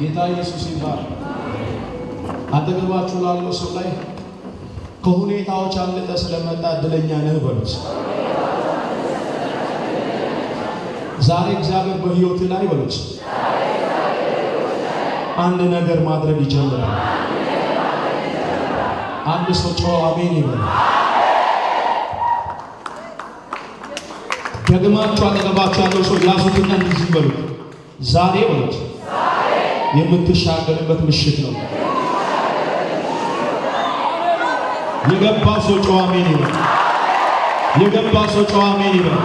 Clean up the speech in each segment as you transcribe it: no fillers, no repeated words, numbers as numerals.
ጌታ ኢየሱስ ይባረክ። አጠገባችሁ ላለው ሰው ላይ ከሁኔታዎች አምልጠ ስለመጣ እድለኛ ነህ በሉት። ዛሬ እግዚአብሔር በሕይወት ላይ በሉት አንድ ነገር ማድረግ ይጀምራል። አንድ ሰው ጮህ አሜን ይበል። ደግማችሁ አጠገባችሁ ያለው ሰው ያዙትና እንደዚህ በሉት፣ ዛሬ በሉት የምትሻገርበት ምሽት ነው። የገባው ሰው ጮህ አሜን ይበል። የገባው ሰው ጮህ አሜን ይበል።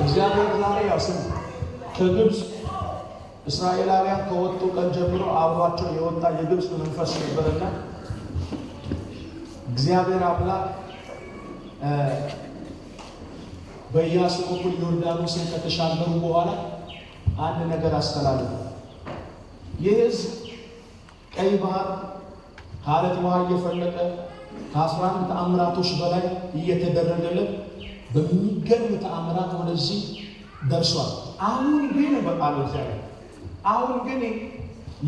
እግዚአብሔር ዛሬ ያስም ከግብፅ እስራኤላውያን ከወጡ ቀን ጀምሮ አብሯቸው የወጣ የግብፅ መንፈስ ነበርና እግዚአብሔር አምላክ በኢያሱ በኩል ዮርዳኖስን ከተሻገሩ በኋላ አንድ ነገር አስተላለፈ። ይህ ሕዝብ ቀይ ባህር ሀለት ውሃ እየፈለቀ ከ11 ተአምራቶች በላይ እየተደረገለት በሚገርም ተአምራት ወደዚህ ደርሷል። አሁን ግን በቃሉ እግዚአብሔር አሁን ግን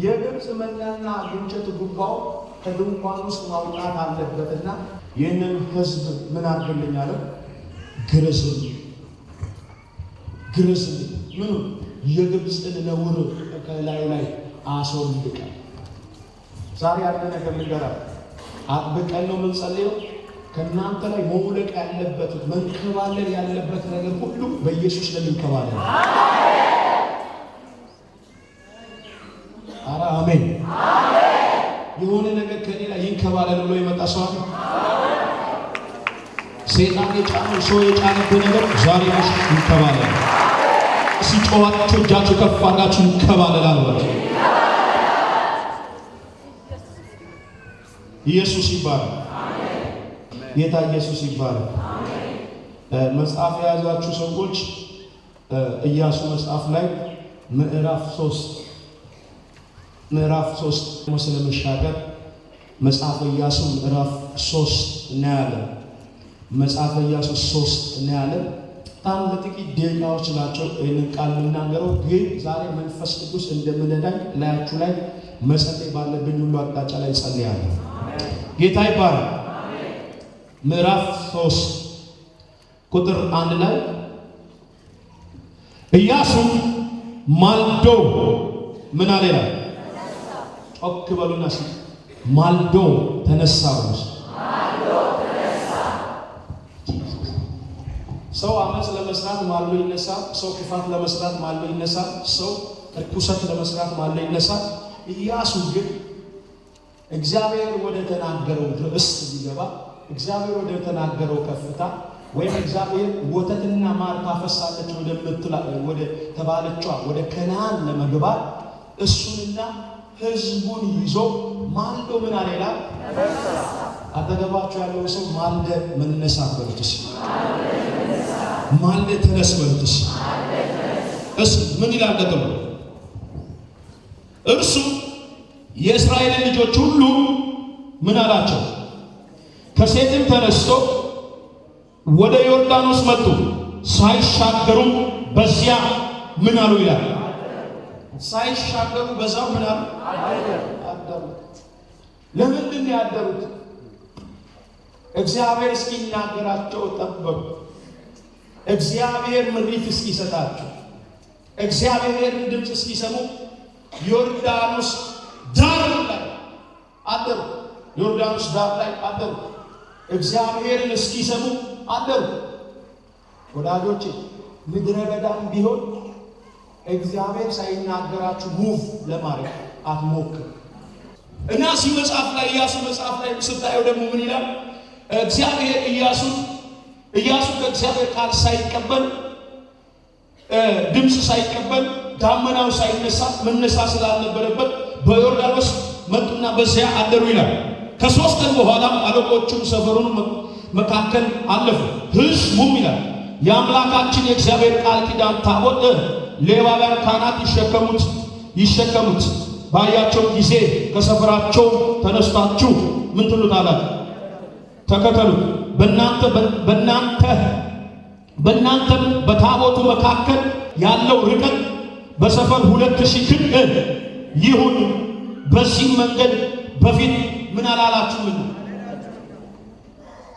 የግብፅ መናና ግንቸት ጉባው ከድንኳን ውስጥ ማውጣት አለበትና ይህንን ሕዝብ ምን አድርግልኝ አለ? ግረዝልኝ። ምኑ የግብፅን ነውር ከላዩ ላይ አስወልቀን። ዛሬ ያለ ነገር ልንገራል። አጥብቀን ነው የምንጸልየው። ከእናንተ ላይ መውለቅ ያለበት መንከባለል ያለበት ነገር ሁሉ በኢየሱስ ላይ ይንከባለል። አረ አሜን። የሆነ ነገር ከኔ ላይ ይንከባለል ብሎ የመጣ ሰው አለ። ሰይጣን የጫነው ሰው የጫነበት ነገር ዛሬ ይንከባለል። ሲጮኻችሁ እጃችሁ ከፍ አድርጋችሁ ይንከባለላል ማለት ነው። ኢየሱስ ይባረክ። ጌታ ኢየሱስ ይባረክ። መጽሐፍ የያዛችሁ ሰዎች ኢያሱ መጽሐፍ ላይ ምዕራፍ 3 ስለመሻገር መጽሐፍ ኢያሱ ምዕራፍ 3 እናያለን። መጽሐፍ ኢያሱ 3 እናያለን። በጣም ለጥቂት ደቂቃዎች ናቸው ይህንን ቃል የምናገረው፣ ግን ዛሬ መንፈስ ቅዱስ እንደምንዳኝ ላያችሁ ላይ መጸለይ ባለብኝ ሁሉ አቅጣጫ ላይ ጸልያለሁ። ጌታ ይባረክ። ምዕራፍ 3 ቁጥር 1 ላይ ኢያሱ ማልዶ ምን አለ ይላል? ጮክ በሉና ማልዶ ተነሳ። ሰው አመጽ ለመስራት ማልዶ ይነሳል። ሰው ክፋት ለመስራት ማልዶ ይነሳል። ሰው ርኩሰት ለመስራት ማልዶ ይነሳል። ኢያሱ ግን እግዚአብሔር ወደ ተናገረው ርዕስ ቢገባ፣ እግዚአብሔር ወደ ተናገረው ከፍታ ወይም እግዚአብሔር ወተትና ማር ታፈሳለች ወደ ተባለችዋ ወደ ከነዓን ለመግባት እሱንና ሕዝቡን ይዞ ማልዶ ምን አለ ይላል? አጠገባችሁ ያለው ሰው ማልደ መነሳት በሉትስ፣ ማልደ ተነስ በሉትስ። ምን ይላል ደግሞ? እርሱ የእስራኤልን ልጆች ሁሉ ምን አላቸው? ከሴትም ተነስቶ ወደ ዮርዳኖስ መጡ፣ ሳይሻገሩ በዚያ ምን አሉ ይላል? ሳይሻገሩ በዛው ምን አሉ? አደሩ። ለምንድን ነው ያደሩት? እግዚአብሔር እስኪናገራቸው ጠበቁ። እግዚአብሔር ምሪት እስኪሰጣቸው፣ እግዚአብሔርን ድምፅ እስኪሰሙ ዮርዳኖስ ዳር ላይ አደሩ። ዮርዳኖስ ዳር ላይ አደሩ። እግዚአብሔርን እስኪሰሙ አደሩ። ወዳጆቼ ምድረ በዳም ቢሆን እግዚአብሔር ሳይናገራችሁ ሙቭ ለማድረግ አትሞክሩ። እና መጽሐፍ ላይ ኢያሱ መጽሐፍ ላይ ስታየው ደግሞ ምን ይላል? እግዚአብሔር ኢያሱ ከእግዚአብሔር ቃል ሳይቀበል ድምፅ ሳይቀበል ዳመናው ሳይነሳ መነሳ ስላልነበረበት በዮርዳኖስ መጡና በዚያ አደሩ ይላል። ከ3 ቀን በኋላ አለቆቹም ሰፈሩን መካከል አለፉ። ሕዝቡም ይላል የአምላካችን የእግዚአብሔር ቃል ኪዳን ታቦት ሌዋውያን ካህናት ይሸከሙት ባያቸው ጊዜ ከሰፈራቸው ተነስታችሁ ምን ትሉታላችሁ? ተከተሉት። በእናንተ በእናንተም በታቦቱ መካከል ያለው ርቀት በሰፈር 2000 ክንድ ይሁን። በዚህ መንገድ በፊት ምን አላላችሁም?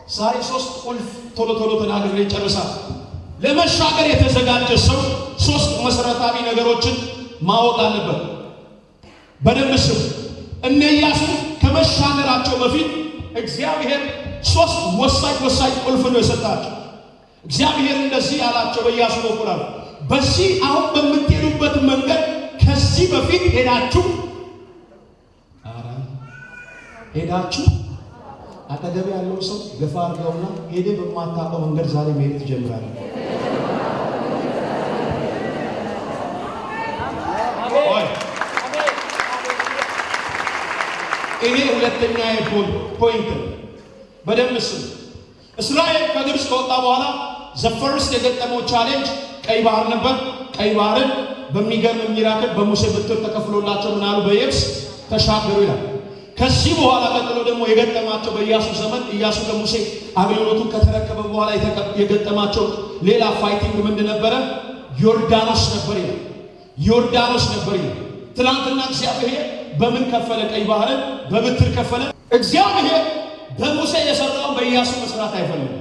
ዛሬ 3 ቁልፍ ቶሎ ተናግሬ ጨርሳለሁ። ለመሻገር የተዘጋጀ ሰው 3 መሰረታዊ ነገሮችን ማወቅ አለበት። በደንብ ስሙ። እነ ኢያሱ ከመሻገራቸው በፊት እግዚአብሔር 3 ወሳኝ ቁልፍ ነው የሰጣቸው። እግዚአብሔር እንደዚህ ያላቸው በኢያሱ በኩል አለ፣ በዚህ አሁን በምትሄዱበት መንገድ ከዚህ በፊት ሄዳችሁ አጠገብ ያለው ሰው ገፋ አድርገውና ሄደ በማታውቀው መንገድ ዛሬ መሄድ ትጀምራለህ። ይሄ ሁለተኛ ፖይንት ነው። በደንብ ስሙ። እስራኤል ከግብፅ ከወጣ በኋላ ዘፈርስት የገጠመው ቻሌንጅ ቀይ ባህር ነበር። ቀይ ባህርን በሚገርም ሚራክል በሙሴ በትር ተከፍሎላቸው ምናሉ በየብስ ተሻገሩ ይላል። ከዚህ በኋላ ቀጥሎ ደግሞ የገጠማቸው በኢያሱ ዘመን ኢያሱ ከሙሴ አገልግሎቱን ከተረከበ በኋላ የገጠማቸው ሌላ ፋይቲንግ ምንድን ነበረ? ዮርዳኖስ ነበር ይላል። ትናንትና እግዚአብሔር በምን ከፈለ? ቀይ ባህርን በብትር ከፈለ። እግዚአብሔር በሙሴ የሰራውን በኢያሱ መስራት አይፈልግም።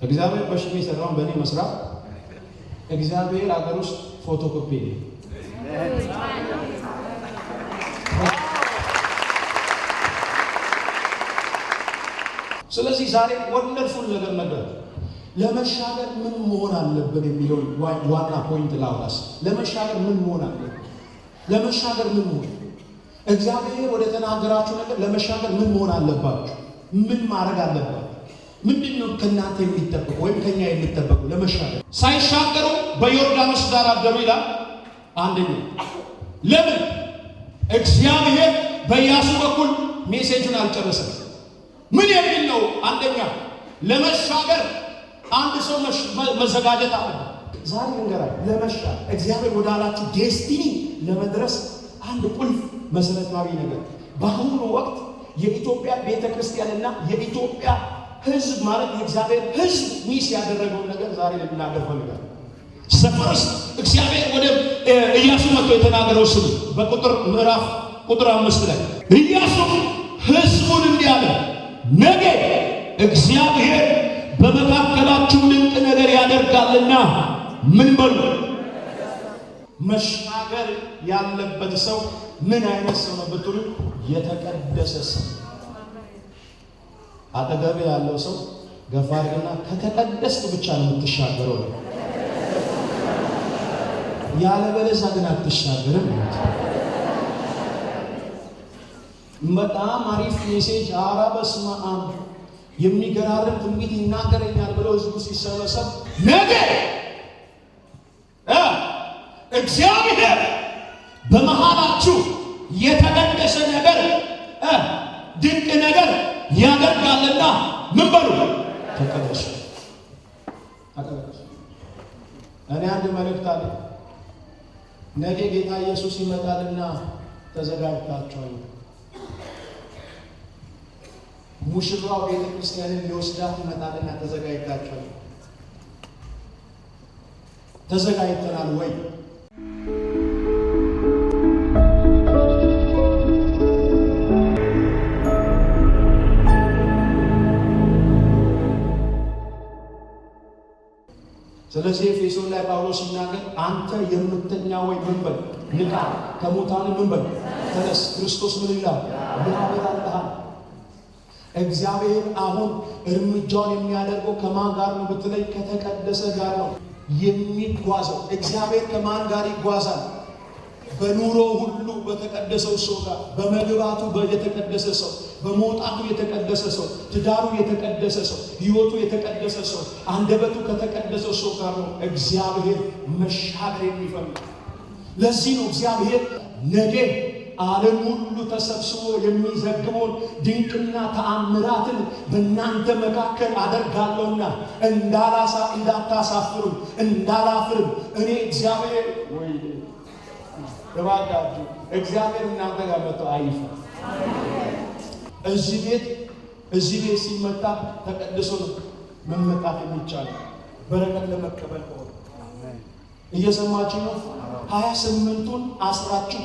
እግዚአብሔር በሽሜ የሰራውን በእኔ መስራት እግዚአብሔር አገር ውስጥ ፎቶኮፒ ነው። ስለዚህ ዛሬ ወንደርፉል ነገር ለመሻገር ምን መሆን አለበት የሚለው ዋና ፖይንት ላውራስ። ለመሻገር ምን መሆን አለበት? እግዚአብሔር ወደ ተናገራችሁ ነገር ለመሻገር ምን መሆን አለባችሁ? ምን ማድረግ አለባችሁ? ምንድነው ከእናንተ የሚጠበቁ ወይም ከኛ የሚጠበቁ ለመሻገር? ሳይሻገሩ በዮርዳኖስ ዳር አደሩ ይላል። አንደኛ ለምን? እግዚአብሔር በኢያሱ በኩል ሜሴጁን አልጨረሰም። ምን የሚል ነው? አንደኛ ለመሻገር አንድ ሰው መዘጋጀት አለበት። ዛሬ እንገራለን። ለመሻገር እግዚአብሔር ወዳላችሁ ዴስቲኒ ለመድረስ አንድ ቁልፍ መሰረታዊ ነገር በአሁኑ ወቅት የኢትዮጵያ ቤተክርስቲያንና የኢትዮጵያ ሕዝብ ማለት የእግዚአብሔር ሕዝብ ሚስ ያደረገውን ነገር ዛሬ ልናገር ፈልጋለሁ። ሰፈርስ እግዚአብሔር ወደ ኢያሱ መጥቶ የተናገረው ስሙ በቁጥር ምዕራፍ ቁጥር 5 ላይ ኢያሱ ሕዝቡን እንዲህ አለ፣ ነገ እግዚአብሔር በመካከላችሁ ድንቅ ነገር ያደርጋልና ምን በሉ። መሻገር ያለበት ሰው ምን አይነት ሰው ነው ብትሉ፣ የተቀደሰ ሰው። አጠገብ ያለው ሰው ገፋ አድርግና ከተቀደስክ ብቻ ነው የምትሻገረው፣ ያለበለዚያ ግን አትሻገርም። በጣም አሪፍ ሜሴጅ፣ ኧረ በስመ አብ የሚገራርም ትንቢት ይናገረኛል ብለው ህዝቡ ሲሰበሰብ ነገ እግዚአብሔር በመሃላችሁ የተቀደሰ ነገር ድንቅ ነገር ያደርጋልና ምን በሉ ተቀደሱ። እኔ አንድ መልእክት አለ። ነገ ጌታ ኢየሱስ ይመጣልና ተዘጋጅታችኋል። ሙሽራው ቤተ ክርስቲያንን ሊወስዳት ይመጣልና ተዘጋጅታችኋል። ተዘጋጅተናል ወይ? ስለዚህ ኤፌሶን ላይ ጳውሎስ ሲናገር አንተ የምትተኛ ወይ ምን በል ንቃ፣ ከሙታን ምን በል ተነስ፣ ክርስቶስ ምን ይላል ያበራልሃል። እግዚአብሔር አሁን እርምጃውን የሚያደርገው ከማን ጋር ነው ብትለይ፣ ከተቀደሰ ጋር ነው የሚጓዘው። እግዚአብሔር ከማን ጋር ይጓዛል? በኑሮ ሁሉ በተቀደሰው ሰው ጋር፣ በመግባቱ የተቀደሰ ሰው፣ በመውጣቱ የተቀደሰ ሰው፣ ትዳሩ የተቀደሰ ሰው፣ ሕይወቱ የተቀደሰ ሰው፣ አንደበቱ ከተቀደሰው ሰው ጋር ነው እግዚአብሔር መሻገር የሚፈልግ። ለዚህ ነው እግዚአብሔር ነገ ዓለም ሁሉ ተሰብስቦ የሚዘግበውን ድንቅና ተአምራትን በእናንተ መካከል አደርጋለሁና እንዳታሳፍሩም እንዳላፍርም እኔ እግዚአብሔር ወይ እባካችሁ እግዚአብሔር እናንተ ጋር መጥቶ አይፈር። እዚህ ቤት እዚህ ቤት ሲመጣ ተቀድሶ ነው መመጣት የሚቻለው በረከት ለመቀበል ነው። እየሰማችሁ ነው? 28ቱን አስራችሁ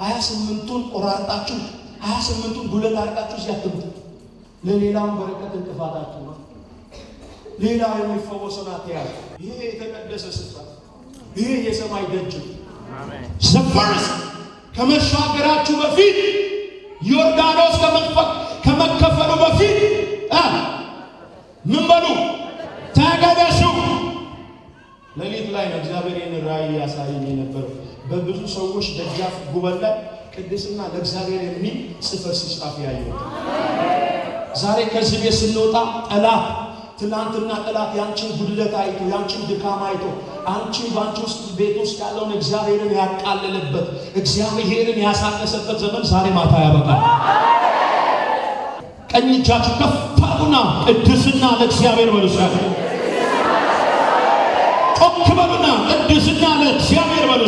28ቱን ቆራርጣችሁ 28ቱን ጉለት አድርጋችሁ ሲያትምጡ ለሌላም በረከት እንቅፋታችሁ ነው። ሌላ የሚፈወሰው ናትያል ይሄ የተቀደሰ ስፍራ ይሄ የሰማይ ደጅ አሜን። ዘፈርስ ከመሻገራችሁ በፊት ዮርዳኖስ ከመከፈሉ በፊት ምን በሉ ተቀደሱ። ሌሊት ላይ ነው እግዚአብሔርን ራእይ ያሳየኝ ነበር። በብዙ ሰዎች ደጃፍ ጉበል ላይ ቅድስና ለእግዚአብሔር የሚል ጽፈት ሲጻፍ ያየው። ዛሬ ከዚህ ቤት ስንወጣ ጠላት ትናንትና ጠላት ያንቺን ጉድለት አይቶ ያንቺን ድካም አይቶ አንቺ ባንቺ ውስጥ ቤት ውስጥ ያለውን እግዚአብሔርን ያቃለለበት እግዚአብሔርን ያሳነሰበት ዘመን ዛሬ ማታ ያበቃል። ቀኝ እጃችሁ ከፍ አድርጉና ቅድስና ለእግዚአብሔር በሉ። ጮክ በሉና ቅድስና ለእግዚአብሔር በሉ።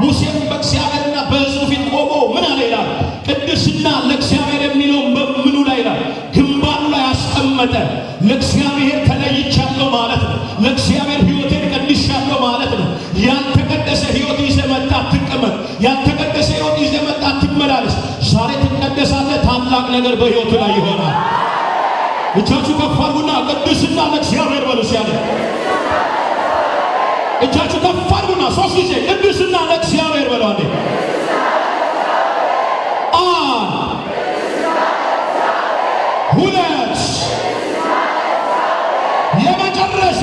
ሙሴም በእግዚአብሔርና በሕዝቡ ፊት ቆሞ ምን አለ ይላል? ቅድስና ለእግዚአብሔር የሚለውን በምኑ ላይ ይላል? ግንባሩ ላይ አስቀመጠ። ለእግዚአብሔር ተለይቻለሁ ማለት ነው። ለእግዚአብሔር ሕይወቴን ቀድሻለሁ ማለት ነው። ያልተቀደሰ ሕይወት ይዘህ መጣ ትቀመጥ። ያልተቀደሰ ሕይወት ይዘህ መጣ ትመላለስ። ዛሬ ትቀደሳለህ። ታላቅ ነገር በሕይወቱ ላይ ይሆናል። እጃችሁ ከፍ አድርጉና ቅድስና ለእግዚአብሔር በሉ። ሲያለ እጃችሁ ከፍ አድርጉና 3 ጊዜ ቅድስና ለእግዚአብሔር በሉ። አንዴ ሁለት የመጨረሻ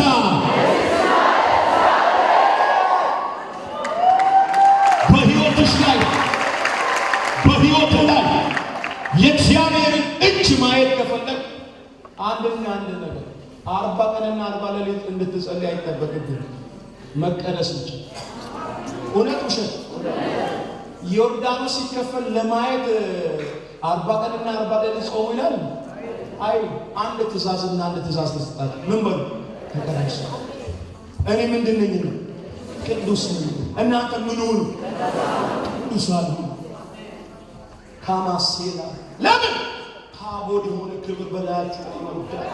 በሕይወትሽ ላይ በሕይወት ላይ የእግዚአብሔርን እጅ ማየት ከፈለግ አንድና አንድ ነገር 40 ቀንና 40 ሌሊት እንድትጸልይ አይጠበቅብህ። መቀደስ እንጂ እውነት ውሸት ዮርዳኖስ ሲከፈል ለማየት 40 ቀንና 40 ሌሊት ጾሙ ይላል። አይ አንድ ትእዛዝና አንድ ትእዛዝ ተሰጣት። ምን በሉ? ተቀደሱ። እኔ ምንድነኝ ነው? ቅዱስ ነኝ። እናንተ ምን ሁኑ? ቅዱሳን ሁኑ። ካማሴላ ለምን ታቦት የሆነ ክብር በላያችሁ ይወርዳል።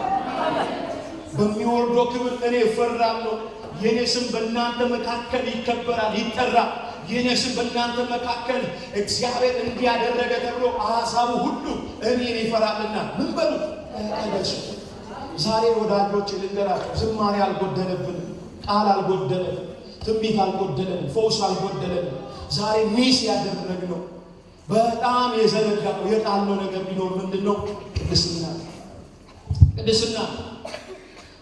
በሚወርደው ክብር እኔ እፈራለሁ። የኔ ስም በእናንተ መካከል ይከበራል፣ ይጠራል። የኔ ስም በእናንተ መካከል እግዚአብሔር እንዲያደረገ ተብሎ አሕዛቡ ሁሉ እኔን ይፈራልና ምን በሉ? ተቀደሱ። ዛሬ ወዳጆች ልንገራችሁ፣ ዝማሬ አልጎደለብንም፣ ቃል አልጎደለንም፣ ትንቢት አልጎደለንም፣ ፈውስ አልጎደለንም። ዛሬ ሚስ ያደረግነው በጣም የዘነጋነው የጣልነው ነገር ቢኖር ምንድነው? ቅድስና። ቅድስና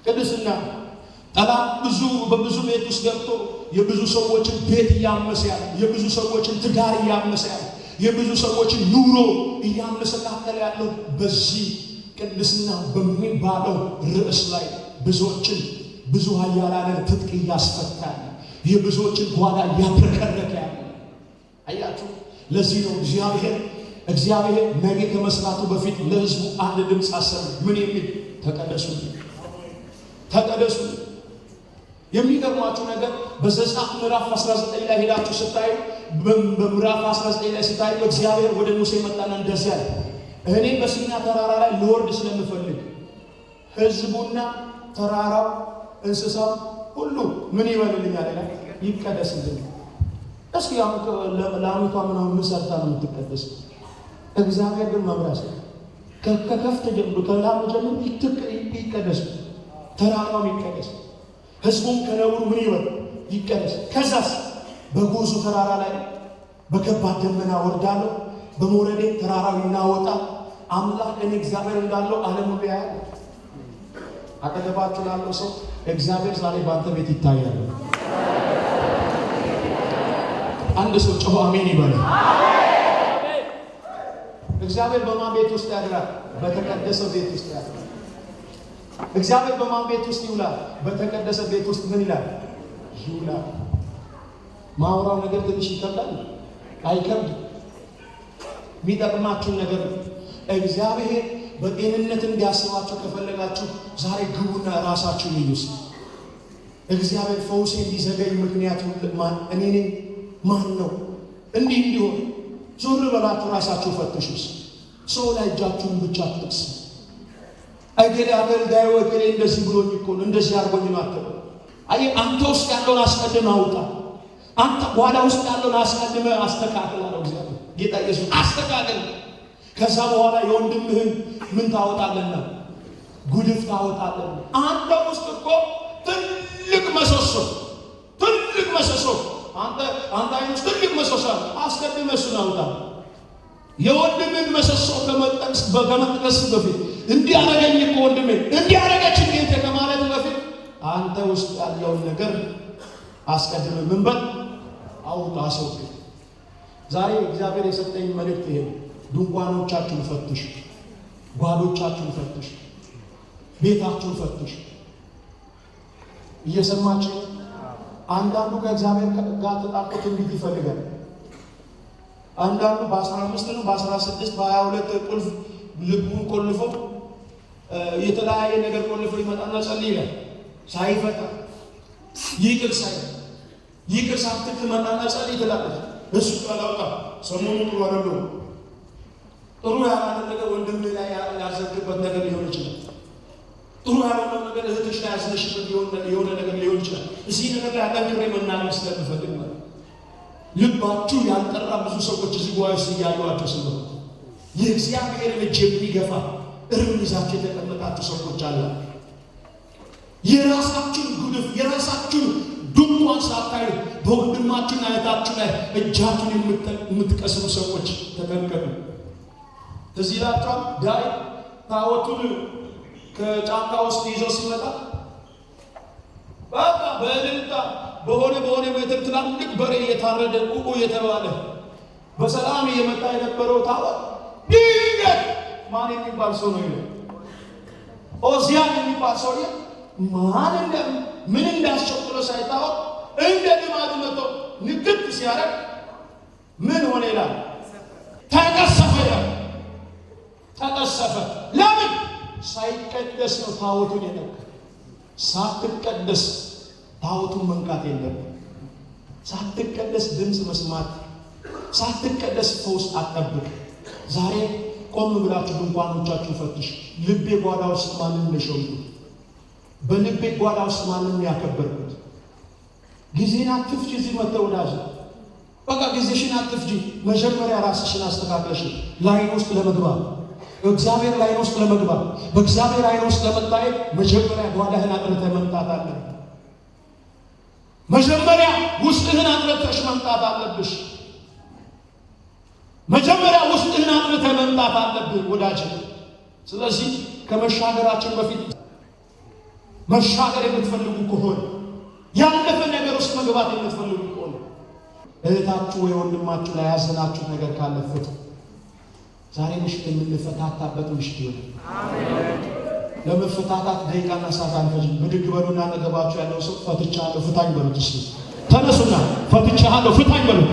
ቅድስና ጠላት በብዙ ቤት ውስጥ ገብቶ የብዙ ሰዎችን ቤት እያመሰ ያለ፣ የብዙ ሰዎችን ትዳር እያመሰ ያለ፣ የብዙ ሰዎችን ኑሮ እያመሰቃቀለ ያለው በዚህ ቅድስና በሚባለው ርዕስ ላይ ብዙዎችን ብዙ ኃያላንን ትጥቅ እያስፈታ ያለ፣ የብዙዎችን ጓዳ እያብረከረከ ያለ። አያችሁ፣ ለዚህ ነው እግዚአብሔር ነገ ከመስራቱ በፊት ለሕዝቡ አንድ ድምፅ አሰማ። ምን የሚል? ተቀደሱ፣ ተቀደሱ። የሚገርማችሁ ነገር በዘጸአት ምዕራፍ 19 ላይ ሄዳችሁ ስታዩ በምዕራፍ 19 ላይ ስታዩ እግዚአብሔር ወደ ሙሴ መጣና እንደዚህ አለ፣ እኔ በሲና ተራራ ላይ ልወርድ ስለምፈልግ ሕዝቡና ተራራው እንስሳው ሁሉ ምን ይበልልኛል? ይቀደስልኝ። እስኪ ላሚቷ ምናምን ምን ሰርታ ነው የምትቀደስ? እግዚአብሔር ግን መብራት ከከፍት ጀምሮ ከላሙ ጀምሮ ይቀደስ፣ ተራራው ይቀደስ፣ ሕዝቡም ከነውሩ ምን ይበል? ይቀደስ። ከዛስ በጉዙ ተራራ ላይ በከባድ ደመና ወርዳለሁ፣ በመውረዴ ተራራው ይናወጣል። አምላክ እኔ እግዚአብሔር እንዳለው ዓለም ሁሉ ያያል። አጠገባችሁ ላለው ሰው እግዚአብሔር ዛሬ በአንተ ቤት ይታያል። አንድ ሰው ጮሆ አሜን ይበል። እግዚአብሔር በማን ቤት ውስጥ ያድራል? በተቀደሰው ቤት ውስጥ ያድራል። እግዚአብሔር በማን ቤት ውስጥ ይውላል? በተቀደሰ ቤት ውስጥ ምን ይላል? ይውላል። ማውራው ነገር ትንሽ ይከብዳል? አይከብድም። የሚጠቅማችሁን ነገር እግዚአብሔር በጤንነት እንዲያስባችሁ ከፈለጋችሁ ዛሬ ግቡና ራሳችሁን ይዩስ። እግዚአብሔር ፈውሴ እንዲዘገይ ምክንያቱ እኔ ነኝ? ማን ነው? እንዲህ እንዲሆን ዞር በላችሁ ራሳችሁ ፈትሹስ። ሰው ላይ እጃችሁን ብቻ አትጥቅሱ። አይገሌ አገልጋይ ወገሌ እንደዚህ ብሎኝ እኮ ነው እንደዚህ አድርጎኝ ነው አትበል። አንተ ውስጥ ያለውን አስቀድመህ አውጣ። አንተ ጓዳ ውስጥ ያለውን አስቀድመህ አስተካክል አለው እግዚአብሔር። ጌታ ኢየሱስ አስተካክል። ከዛ በኋላ የወንድምህን ምን ታወጣለና ጉድፍ ታወጣለና። አንተ ውስጥ እኮ ትልቅ መሰሶ አንተ አይነት ትልቅ መሰሶ አስቀድመህ እሱን አውጣ። የወንድምህን መሰሶ ከመጥቀስ በፊት እንዲህ አደረገኝ እኮ ወንድሜ እንዲህ አደረገችኝ ጌታ ከማለት በፊት አንተ ውስጥ ያለውን ነገር አስቀድመህ ምን በል አውጣ፣ አስወግድ። ዛሬ እግዚአብሔር የሰጠኝ መልእክት ይሄ ነው። ድንኳኖቻችሁን ፈትሽ፣ ጓዶቻችሁን ፈትሽ፣ ቤታችሁን ፈትሽ። እየሰማችሁ አንዳንዱ ከእግዚአብሔር ጋር ተጣብቆ ትንቢት ይፈልጋል። አንዳንዱ በ15 ነው በ16 በ22 ቁልፍ ልቡን ቆልፎ የተለያየ ነገር ቆልፎ ይመጣና ጸልይ ይላል። ሳይፈታ ይቅር ሳትክ መጣና ጸልይ ትላለች። እሱ ካላውጣ ሰሞኑ ጥሩ አይደለም። ጥሩ ያላደረገ ወንድም ላይ ያዘግበት ነገር ሊሆን ይችላል። ጥሩ ያልሆነ ነገር እህትሽ ላይ ያዝነሽበት የሆነ ነገር ሊሆን ይችላል። እዚህ ነገር ላይ አጠንክሬ መናገር ስለምፈልግ ማለት ልባችሁ ያልጠራ ብዙ ሰዎች እዚህ ጉባኤ ውስጥ እያዩዋቸው ስለሆነ የእግዚአብሔርን እጅ የሚገፋ እርም ይዛችሁ የተቀመጣችሁ ሰዎች አለ። የራሳችሁን ጉድፍ የራሳችሁን ድንኳን ሳታዩ በወንድማችሁና እህታችሁ ላይ እጃችሁን የምትቀስሙ ሰዎች ተጠንቀቁ። እዚህ ላችኋል ዳዊት ታቦቱን ከጫካ ውስጥ ይዞ ሲመጣ በቃ በእልልታ በሆነ ሜትር ትላልቅ በሬ እየታረደ ቁቁ እየተባለ በሰላም እየመጣ የነበረው ታቦት ድንገት ማን የሚባል ሰው ነው ይላል። ኦዚያን የሚባል ሰው ምን እንዳስቸኩሎ ሳይታወቅ እንደ ልማዱ መጥቶ ንግት ሲያደርግ ምን ሆነ ይላል? ተቀሰፈ። ለምን? ሳይቀደስ ነው ታቦቱን የነካ። ሳትቀደስ ታቦቱን መንካት የለም። ሳትቀደስ ድምፅ መስማት፣ ሳትቀደስ ፈውስ አትጠብቅ። ዛሬ ቆም ብላችሁ ድንኳኖቻችሁ ፈትሽ። ልቤ ጓዳ ውስጥ ማንን ለሸውኩት? በልቤ ጓዳ ውስጥ ማንን ያከበርኩት? ጊዜን አትፍጂ። እዚህ መተውዳጅ በቃ ጊዜሽን አትፍጂ። መጀመሪያ ራስሽን አስተካክለሽ ላይን ውስጥ ለመግባት እግዚአብሔር ላይን ውስጥ ለመግባት በእግዚአብሔር አይን ውስጥ ለመታየት መጀመሪያ ጓዳህን አጥርተህ መምጣት አለብህ። መጀመሪያ ውስጥህን አጥርተሽ መምጣት አለብሽ። መጀመሪያ ውስጥህን አጥርተህ መምጣት አለብህ ወዳጅ። ስለዚህ ከመሻገራችን በፊት መሻገር የምትፈልጉ ከሆነ ያለፈ ነገር ውስጥ መግባት የምትፈልጉ ከሆነ እህታችሁ ወይ ወንድማችሁ ላይ ያዘናችሁ ነገር ካለ ፍቱ። ዛሬ ምሽት የምንፈታታበት ምሽት ይሆናል። አሜን። ለመፈታታት ደቂቃና ሰዓት አንፈጅም። ብድግ በሉና አጠገባችሁ ያለው ሰው ፈትቻለሁ ፍታኝ በሉት። እስኪ ተነሱና ፈትቻለሁ ፍታኝ በሉት።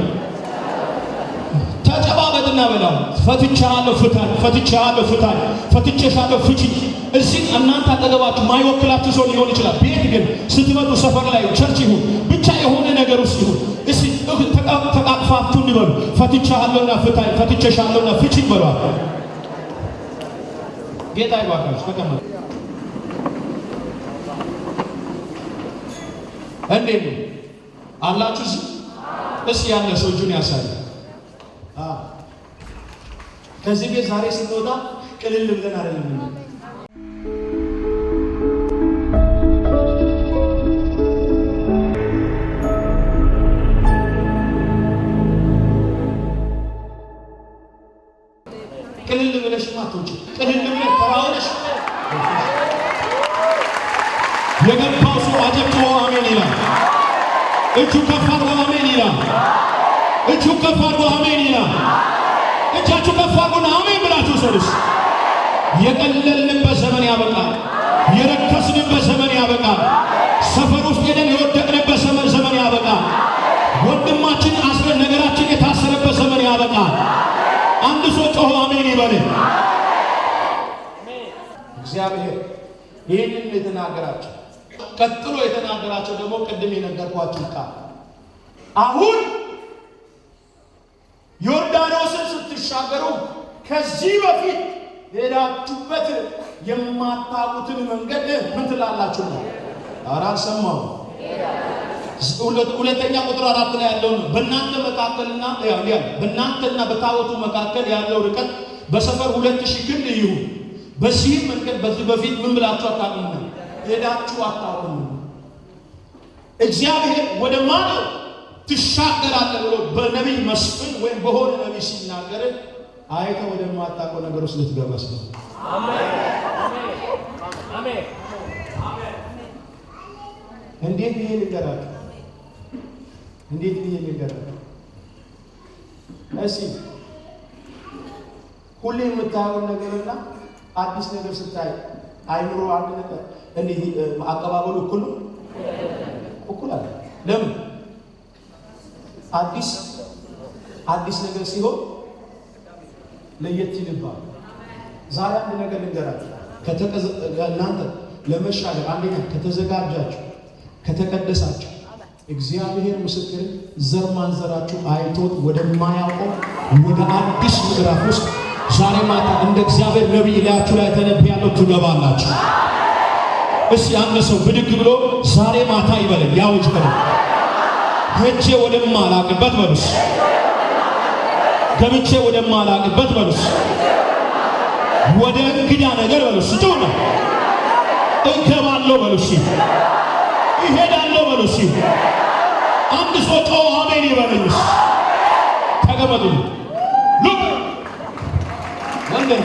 ተጨባበጥና በላው ፈትቻለሁ ፍታኝ፣ ፈትቻለሁ ፍታኝ፣ ፈትቼሻለሁ ፍቺኝ። እዚህ እናንተ አጠገባችሁ ማይወክላችሁ ሰው ሊሆን ይችላል። ቤት ግን ስትመጡ ሰፈር ላይ ቸርች ይሁን ብቻ የሆነ ነገር ውስጥ ይሁን እስቲ ተቃቅፋችሁ እንበሉ። ፈትቻለሁና ፍታኝ፣ ፈትቼሻለሁና ፍቺኝ በሏል። ጌታ ይባርካችሁ። ተቀመጡ። እንዴት ነው አላችሁ? እስኪ ያለ ሰው እጁን ያሳይ። ከዚህ ቤት ዛሬ ስንወጣ ቅልል ብለን አይደለም። ቅልል ብለሽ ማቶች ቅልል ብለሽ ተራውነሽ የገባው ሰው አጨብጭቦ አሜን ይላል። እጁ ከፍ አድርጎ አሜን ይላል። እጁ ከፍ አድርጎ አሜን ይላል። እጃችሁ ከፍ አድርጎና አሜን ብላችሁ ሰሩስ። የቀለልንበት ዘመን ያበቃል። የረከስንበት ዘመን ያበቃል። ሰፈር ውስጥ ሄደን የወደቅንበት ዘመን ያበቃል። ወንድማችን አስረን ነገራችን የታሰረበት ዘመን ያበቃል። አንድ ሰው ጮሆ አሜን ይበል። እግዚአብሔር ይህንን የተናገራቸው ቀጥሎ የተናገራቸው ደግሞ ቅድም የነገርኳችሁ ቃል አሁን ዮርዳኖስን ስትሻገሩ ከዚህ በፊት ሄዳችሁበት የማታውቁትን መንገድ ምን ትላላችሁ ነው? አራን ሰማው ሁለተኛ ቁጥር 4 ላይ ያለው ነው። በእናንተ መካከልና በእናንተና በታቦቱ መካከል ያለው ርቀት በሰፈር 2000 ክንድ ይሁን። በዚህ መንገድ በዚህ በፊት ምን ብላችሁ አታውቁም? ሄዳችሁ አታውቁም። እግዚአብሔር ወደ ማን ትሻገራለህ ብሎ በነቢይ መስፍን ወይም በሆነ ነቢይ ሲናገር አይተህ ወደማታውቀው ነገር ውስጥ ልትገባ ነው። አሜን አሜን አሜን። እንዴት ይሄ ልንገራችሁ? እንዴት ይሄ ልንገራችሁ? እሺ ሁሌ የምታየው ነገርና አዲስ ነገር ስታይ አይምሮ አንድ ነገር እንዴ አቀባበሉ እኩል አለ። ለምን? አዲስ ነገር ሲሆን ለየት ይልባል። ዛሬ አንድ ነገር ልንገራችሁ። እናንተ ለመሻገር አንደኛ ከተዘጋጃችሁ ከተቀደሳችሁ እግዚአብሔር ምስክር ዘር ማንዘራችሁ አይቶት ወደማያውቀው ወደ አዲስ ምዕራፍ ውስጥ ዛሬ ማታ እንደ እግዚአብሔር ነብይ ላያችሁ ላይ ተነብያለሁ ትገባላችሁ። እስቲ አንድ ሰው ብድግ ብሎ ዛሬ ማታ ይበለኝ ያውጅ በለኝ። ሄጄ ወደማላቅበት በሉስ፣ ገብቼ ወደማላቅበት በሉስ፣ ወደ እንግዳ ነገር በሉስ፣ ጮና እገባለሁ በሉስ፣ ይሄዳለሁ በሉስ። አንድ ሰው ጮህ አሜን ይበለኝስ። ተቀመጡ። ሉክ ወንደር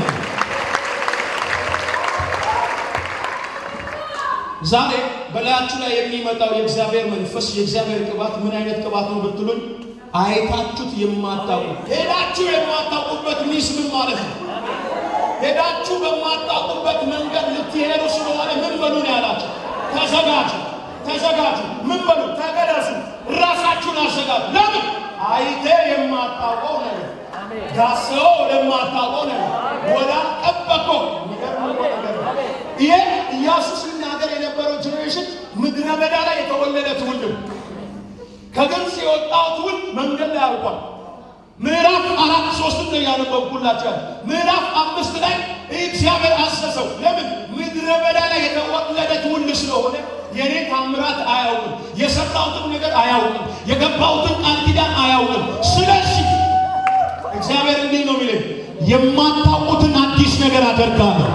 ዛሬ በላያችሁ ላይ የሚመጣው የእግዚአብሔር መንፈስ የእግዚአብሔር ቅባት ምን አይነት ቅባት ነው ብትሉኝ፣ አይታችሁት የማታውቁ ሄዳችሁ የማታውቁበት ሚስምን ማለት ነው። ሄዳችሁ በማታውቁበት መንገድ ልትሄዱ ስለሆነ ምን በሉ ነው ያላችሁ? ተዘጋጁ። ምን በሉ? ተቀደሱ። ራሳችሁን አዘጋጁ። ለምን? አይቴ የማታውቀው ነገር ዳሰው የማታውቀው ነገር ወዳልጠበቀው ይሄ ኢየሱስ ሲናገር የነበረው ጀነሬሽን ምድረ በዳ ላይ የተወለደ ትውልድ ከግብፅ የወጣው ትውልድ መንገድ ላይ አልቋል። ምዕራፍ 4:3 ላይ ያነበብኩላችሁ ምዕራፍ 5 ላይ እግዚአብሔር አዘዘው። ለምን? ምድረ በዳ ላይ የተወለደ ትውልድ ስለሆነ የኔ ታምራት አያውቅም፣ የሰራሁትን ነገር አያውቅም፣ የገባሁትን ቃል ኪዳን አያውቅም። ስለዚህ እግዚአብሔር እንዲህ ነው የሚለው፣ የማታውቁትን አዲስ ነገር አደርጋለሁ።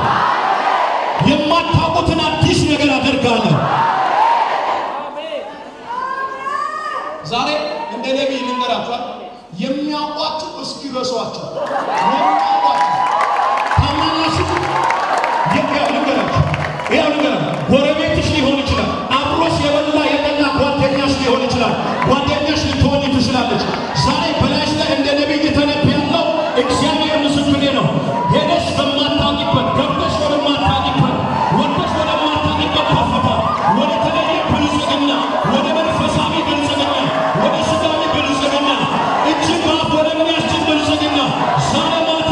የማታውቁትን አዲስ ነገር አደርጋለሁ። ዛሬ እንደ ነቢይ ልንገራችኋል። የሚያውቋችሁ እስኪረሷችሁ የሚያውቋችሁ ታማናችሁ ጎረቤትሽ ሊሆን ይችላል። አብሮሽ የበላ የጠና ጓደኛሽ ሊሆን ይችላል። ጓደኛሽ ልትሆን ትችላለች። ዛሬ በላይሽ ላይ እንደ ነቢይ ተነብያለሁ። እግዚአብሔር ምስክሬ ነው። ሄደሽ በማታውቂበት ገብተሽ ወደማታውቂበት ወጥተሽ ወደማታውቂበት ከፍታ ወደ ተለየ ብልጽግና ወደ መንፈሳዊ ብልጽግና ወደ ስጋዊ ብልጽግና እጅግ ባፍ ወደሚያስችል ብልጽግና ዛሬ ማታ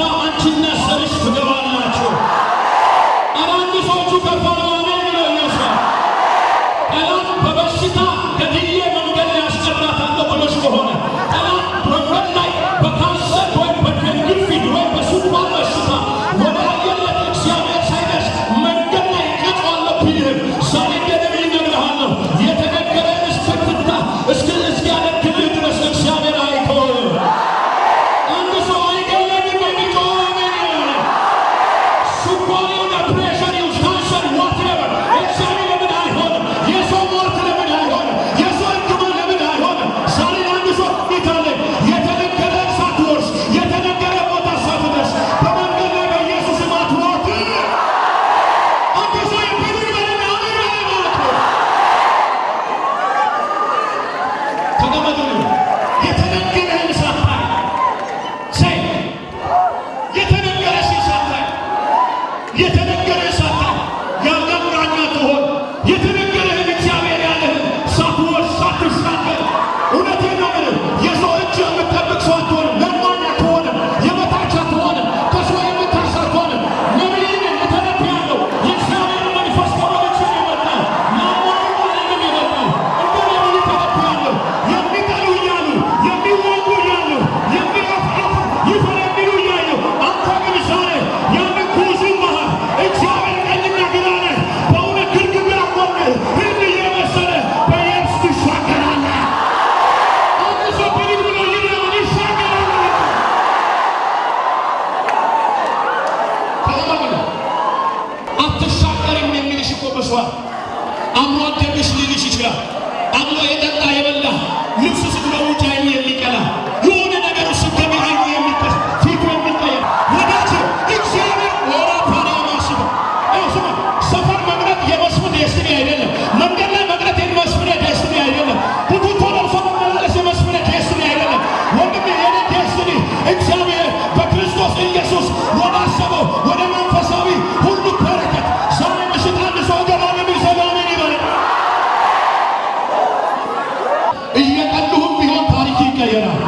አትሻገርም የሚልሽ እኮ በሷል አምሮ አደግሽ ሊልሽ ይችላል አምሮ የጠጣ የበላ ልብስ ስትለውጭ አይኑ የሚቀላ የሆነ ነገር ስትገቢ አይኑ የሚቀስ ፊቱ የሚቀየር ወዳጅ እግዚአብሔር ወራፓና ማስበ ስማ ሰፈር መቅረት የመስፍን ደስቲ አይደለም መንገድ ላይ መቅረት የመስፍን ደስቲ አይደለም ቡቱቶ ለብሶ መመላለስ የመስፍን ደስቲ አይደለም ወንድም የኔ ደስቲ እግዚአብሔር በክርስቶስ ኢየሱስ ወዳሰበው ወደ መንፈሳዊ ሁሉ በረከት ዛሬ ምሽት አንድ ሰው ገባን የሚሰማው ምን ይበል እየቀሉህም ቢሆን ታሪክ ይቀየራል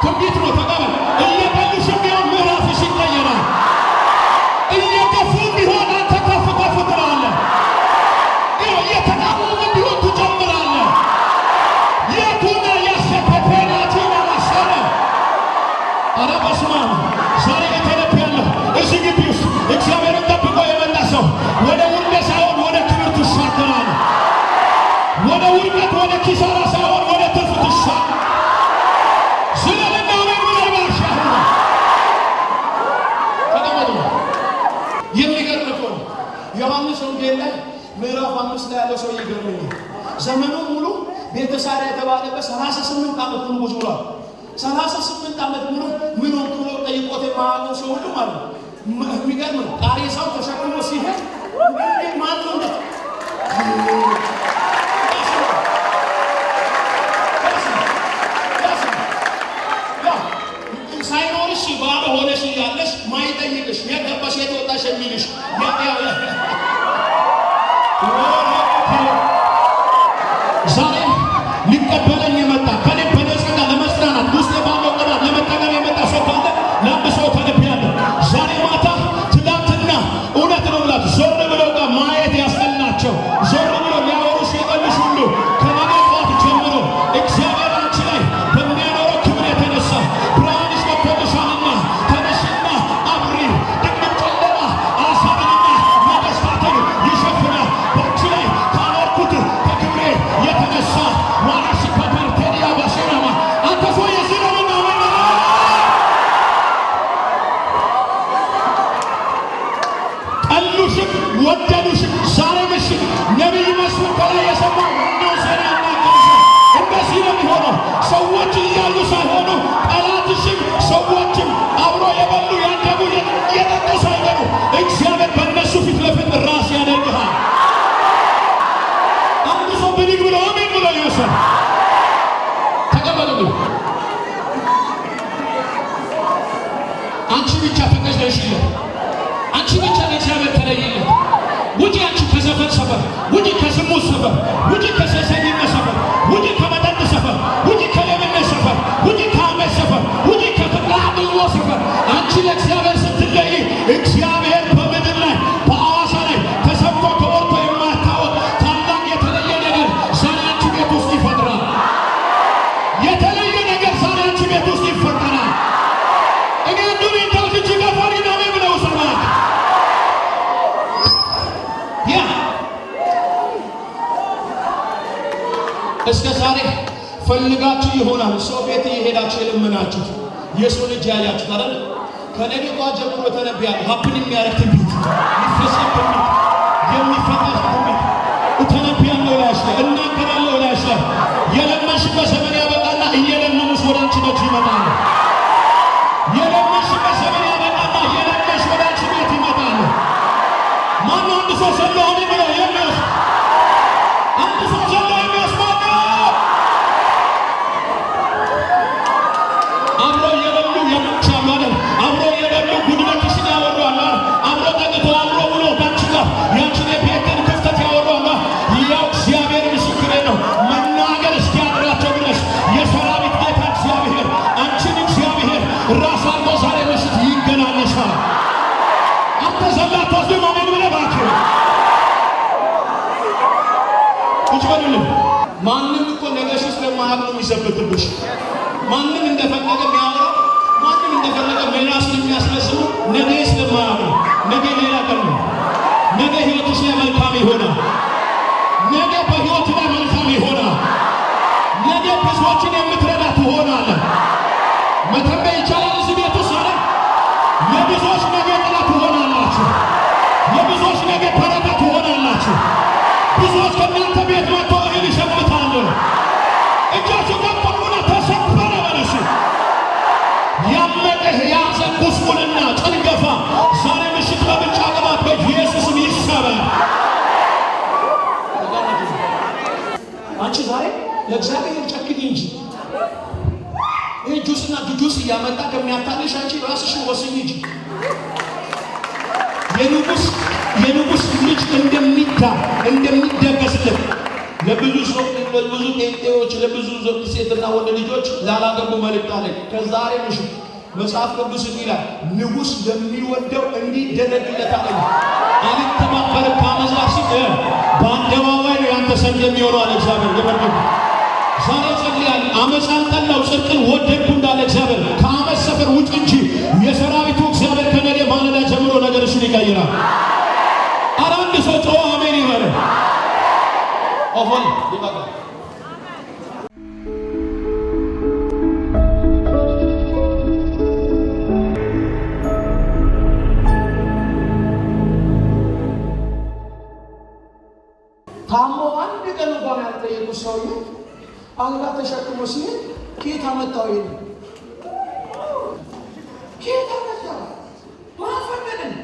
ትንቢት ነው ተቀበል እየቀሉሽም ቢሆን ምዕራፍሽ ይቀየራል እየገፉም ቢሆን አንተ ከፍ ከፍ ትላለህ እየተቃወሙም ቢሆን ትጨምራለህ የቱና ያሰከተናቲና ማሰረ አረ በስመ አብ ዛሬ የተለብያለሁ እዚህ ግቢ ውስጥ እግዚአብሔርን ጠብቆ የመጣ ሰው ወደ ውርደት ሳይሆን ወደ ክብር ትሻገራለህ ወደ ውድቀት ወደ ኪሳራ ሳይሆን ወደ ትርፍ ትሻገራለህ ስለልና ምን ይባርሻል ተቀበሉ የሚገርም እኮ ነው ዮሐንስ ወንጌል ላይ ምዕራፍ 5 ላይ ያለው ሰው ይገርመኛል ዘመኑ ሙሉ ቤተሳዳ የተባለበት 38 ዓመት ሙሉ ቁጭ ብሏል 38 ዓመት ሙሉ ምን ሆንኩ ብሎ ጠይቆት የማያውቀው ሰው ሁሉ ማለት ነው የሚገርም ነው ቃሬሳው ተሸክሞ ሲሄድ ማን ነው ሳይኖርሽ ባዶ ሆነሽ ያለሽ ማይጠይቅሽ የገባሽ የተወጣሽ የሚልሽ ዛሬ ሊቀበለኝ የመጣ ከኔ በነጸጋ ለመስራናት ውስጥ ባለው ቅባት ለመጠቀም የመጣ ሰው ካለ ለአንድ ተነብያለሁ ዛሬ ማታ ትናንትና እውነት ነው ብላችሁ ዞር ብለው ጋር ማየት ያስጠላቸው ዞር ብለው ሊያወሩሽ የጠልሽ ሁሉ ከነገ ጠዋት ጀምሮ እግዚአብሔር አንቺ ላይ በሚያኖረው ክብር የተነሳ ብርሃንሽ ወጥቶልሻልና ተነሽና አብሪ ድቅድቅ ጨለማ አሳብንና ነገሥታትን ይሸፍናል በአንቺ ላይ ካኖርኩት ከክብሬ የተነሳ ዋናሽ ከበር ቴዲያ ባሽናማ አንተ ሰው የዝረምና ጠሉሽም ወደዱሽም ዛሬ ምሽት ነቢይ መስፍን ከላይ የሰማው ነው ዜና ያናገርሽ እንደዚህ ነው የሚሆነው ሰዎች እያሉ ሳይሆኑ ጠላትሽም ሰዎችም አብሮ የበሉ ያደጉ የጠጡ ሳይሆኑ እግዚአብሔር በእነሱ ፊት ለፊት ራስ ያደርግሃል አንዱ ሰው ብድግ ብሎ አሜን ብሎ ይወሰን ተቀበሉ አንቺ ብቻ ተቀደሽለት አንቺ ብቻ ለእግዚአብሔር ተለይለት ውጪ አንቺ ከዘፈን ሰፈር ውጪ ከዝሙት ሰፈር ውጪ ከሴሰኝነት ሰፈር ውጪ ከመጠጥ ሰፈር ውጪ ከሌብነት ሰፈር ውጪ ከአመት ሰፈር ውጪ ከፍቅራድሎ ሰፈር አንቺ ለእግዚአብሔር ስትለይ እግዚአብሔር በምድር ላይ በአዋሳ ላይ ተሰብቶ ተወርቶ የማታወቅ ታላቅ የተለየ ነገር ዛሬ አንቺ ቤት ውስጥ ይፈጥራል የተለየ ነገር ዛሬ አንቺ ቤት ውስጥ ይፈጠራል እኔ አንዱን እንዳልክ እጅ ገፋሪ ናሜ ብለው ሰማት እስከ ዛሬ ፈልጋችሁ ይሆናል ሰው ቤት የሄዳችሁ የለመናችሁ የሰው ልጅ ያያችሁ አይደል ከነገ ጠዋት ጀምሮ ተነብያለሁ ሀፕን የሚያረግ ትንቢት ይፈጸም ትንቢት የሚፈጠር ትንቢት ተነብያለሁ ላይሽ እናገራለሁ ላይሽ የለመንሽበት ዘመን ያበቃና እየለመኑሽ ወደ አንቺ ቤት ይመጣሉ የለመንሽበት ዘመን ያበቃና እየለመንሽ ወደ አንቺ ቤት ይመጣሉ ማነው አንድ ሰው ሰለሆነ ብሎ የሚወስድ አንድ ሰው ሰለሆነ አብሮ የበሉ የምቻሉ አይደል አብሮ የበሉ ጉድለትሽን ያወራሉ አብሮ ጠግቶ አብሮ ብሎ ባንቺ ጋር ያንቺን የቤትን ክፍተት ያወራሉ ያው እግዚአብሔር ምስክሬ ነው መናገር እስኪያድራቸው ድረስ የሰራዊት ጌታ እግዚአብሔር አንቺን እግዚአብሔር ራስ አድርጎ ዛሬ ምሽት ይገናኝሻል አንተ ዘላት ወስዶ ማመን ብለህ እባክህ ቁጭ በሉልኝ ማንም እኮ ነገሽ ስለማያውቅ ነው የሚዘብትብሽ ማንም እንደፈለገ የሚያወራ ማንም እንደፈለገ ምላስ የሚያስመስሉ ነገ ስለማያውቅ ነገ ሌላ ቀን ነው ነገ ህይወትሽ ላይ መልካም ይሆናል ነገ በህይወት ላይ መልካም ይሆናል ነገ ብዙዎችን የምትረዳ ትሆናለህ መተንበይ ይቻላል እዚህ ቤት ውስጥ አይደል የብዙዎች ነገ ጥላ ትሆናላችሁ ሰዎች ከእናንተ ቤት መጥቶ እህል ይሸምታሉ። እጃችሁ ገባሁና ተሰበረ በለሱ። ያመቀህ የያዘ ጉስቁልና ጭንገፋ ዛሬ ምሽት በብቻ ቅባት በኢየሱስም ይሰበር። አንቺ ዛሬ ለእግዚአብሔር ጨክኝ እንጂ ይህ ጁስና ጁስ እያመጣ ከሚያታልሽ አንቺ ራስሽን ወስኝ እንጂ የንጉሥ ልጅ እንደሚደገስለት ለብዙ ጴንጤዎች ለብዙ ሴትና ወንድ ልጆች ላላገቡ መልእክት አለኝ። ከዛሬ ምሽት መጽሐፍ ቅዱስ ይላል ንጉሥ ለሚወደው እንዲደረግለት አለኝ። አልተባበርም ካመዛሽ በአደባባይ ነው ያንተ ሰርግ የሚሆነው አለ እግዚአብሔር። ለበረከት ዛሬ ጸልያል። አመፃን ጠላው ጽድቅን ወደድኩ እንዳለ እግዚአብሔር ከአመፅ ሰፈር ውጭ እንጂ የሰራዊቱ እግዚአብሔር ከነገ ማለዳ ጀምሮ ነገርሽን ይቀይራል። ኧረ አንድ ሰው ጮኸ አሜን ይበል። ኦሆን ይባላል። ታሞ አንድ ቀን እንኳን ያልጠየቁት ሰውዬ አልጋ ተሸክሞ ሲሄድ ኬት አመጣው? ይሄ ኬት አመጣው? ማፈቀደን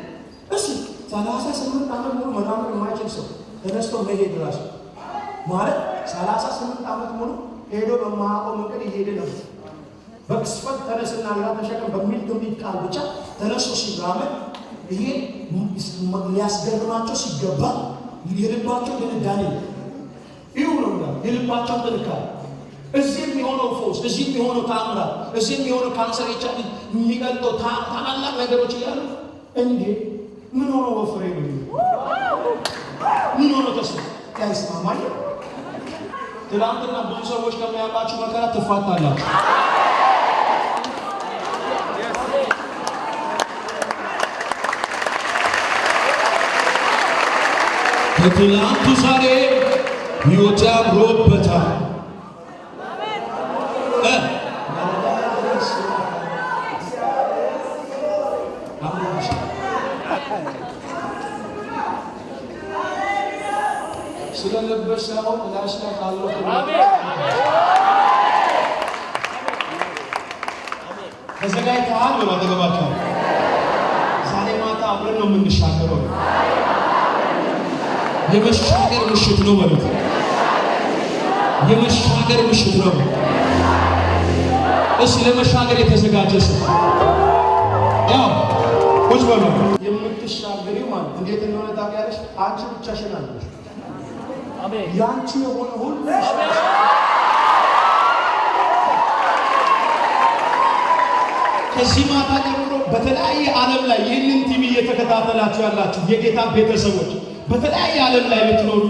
እሺ 38 ዓመት ሙሉ መራመድ የማይችል ሰው ተነስቶ መሄድ ራሱ ማለት 38 ዓመት ሙሉ ሄዶ በማያውቀው መንገድ እየሄደ ነው። በቅስፈት ተነስና አልጋ ተሸክም በሚል ትንቢት ቃል ብቻ ተነስቶ ሲራመድ ይሄ ሊያስገርማቸው ሲገባ የልባቸው ድንዳኔ ይሁ ነው። የልባቸው ጥንካሬ እዚህ የሚሆነው ፈውስ፣ እዚህ የሚሆነው ታምራት፣ እዚህ የሚሆነው ካንሰር ይቻል የሚገልጠው ታላላቅ ነገሮች እያሉ እንዴ ምን ሆኖ ወፍሬ ነው? ምን ሆኖ ተስፋ ያይስማማኝ? ትላንትና ብዙ ሰዎች ከሚያውቃችሁ መከራ ትፋታላችሁ። ከትላንቱ ዛሬ ሕይወት አምሮበታል። ስለለበሽ ሳይሆን ላሽ ላይ ካለው ተዘጋጅተሃል ብሎ አጠገባቸው ዛሬ ማታ አብረን ነው የምንሻገረው። የመሻገር ምሽት ነው ማለት ነው። የመሻገር ምሽት ነው። እሺ ለመሻገር የተዘጋጀ ሰው ያው ቁጭ በሉ። የምትሻገሪው ማለት እንዴት እንደሆነ ታውቂያለሽ? አንቺ ብቻሽን አለሽ። አሜን። ያንቺ የሆነ ሁሉ ከዚህ ማታ ጀምሮ በተለያየ ዓለም ላይ ይህንን ቲቪ እየተከታተላችሁ ያላችሁ የጌታ ቤተሰቦች በተለያየ ዓለም ላይ የምትኖሩ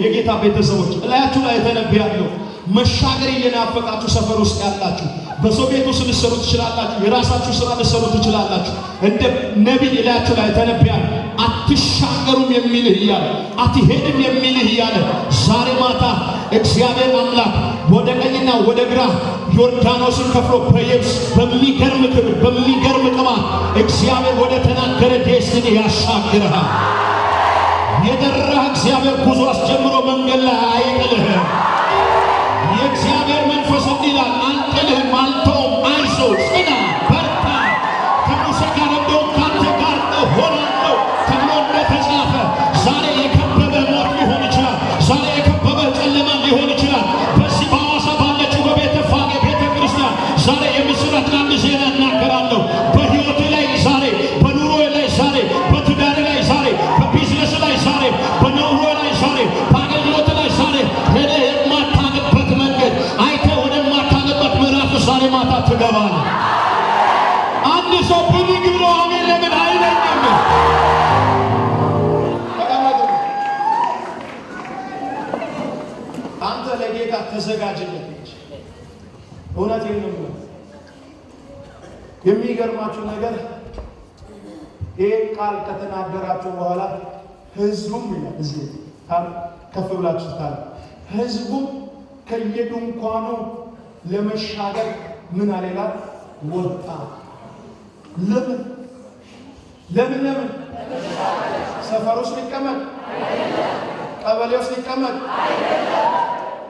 የጌታ ቤተሰቦች እላያችሁ ላይ ተነብያለሁ። መሻገር እየናፈቃችሁ ሰፈር ውስጥ ያላችሁ በሰው ቤት ውስጥ ልትሰሩ ትችላላችሁ። የራሳችሁ ስራ ልትሰሩ ትችላላችሁ። እንደ ነቢይ እላያችሁ ላይ ተነብያለሁ። አትሻገሩም የሚልህ እያለ አትሄድም የሚልህ እያለ ዛሬ ማታ እግዚአብሔር አምላክ ወደ ቀኝና ወደ ግራ ዮርዳኖስን ከፍሎ በየብስ በሚገርም ክብር በሚገርም ቅባት እግዚአብሔር ወደ ተናገረ ዴስቲኒ ያሻግርሃል። የደራህ እግዚአብሔር ጉዞ አስጀምሮ መንገድ ላይ አይጥልህም። የእግዚአብሔር መንፈስ ይላል አንጥልህም፣ አልተውም፣ አይዞህ፣ ጽና፣ በርታ፣ ከሙሴ ጋር እንደውም ካንተ ጋር እሆናለሁ ተብሎ እንደተጻፈ ዛሬ የከበበ ሞት ሊሆን ይችላል። ዛሬ የከበበ ጨለማ ሊሆን ይችላል። በዚህ በሐዋሳ ባለችው በቤተ ፋጌ ቤተ ክርስቲያን ዛሬ የምስራት አንድ ዜና እናገራለሁ። በሕይወት ላይ ዛሬ፣ በኑሮ ላይ ዛሬ፣ በትዳር ላይ ዛሬ፣ በቢዝነስ ላይ ዛሬ፣ በኑሮ ላይ ዛሬ፣ በአገልግሎት ላይ ዛሬ ሄደህ የማታገበት መንገድ አይተህ ወደማታገበት ምዕራፍ ዛሬ ማታ ትገባለህ። አንድ ሰው ብድግ ብሎ አሜን ለምን አይለኝም? አንተ ለጌታ ተዘጋጅለት እንጂ እውነቴን ነው። የሚገርማችሁ ነገር ይህ ቃል ከተናገራችሁ በኋላ ህዝቡም ይላል እዚህ ከፍ ብላችሁ ታል ህዝቡም ከየድንኳኑ ለመሻገር ምን አለላ ወጣ። ለምን ሰፈር ውስጥ ሊቀመጥ ቀበሌ ውስጥ ይቀመጥ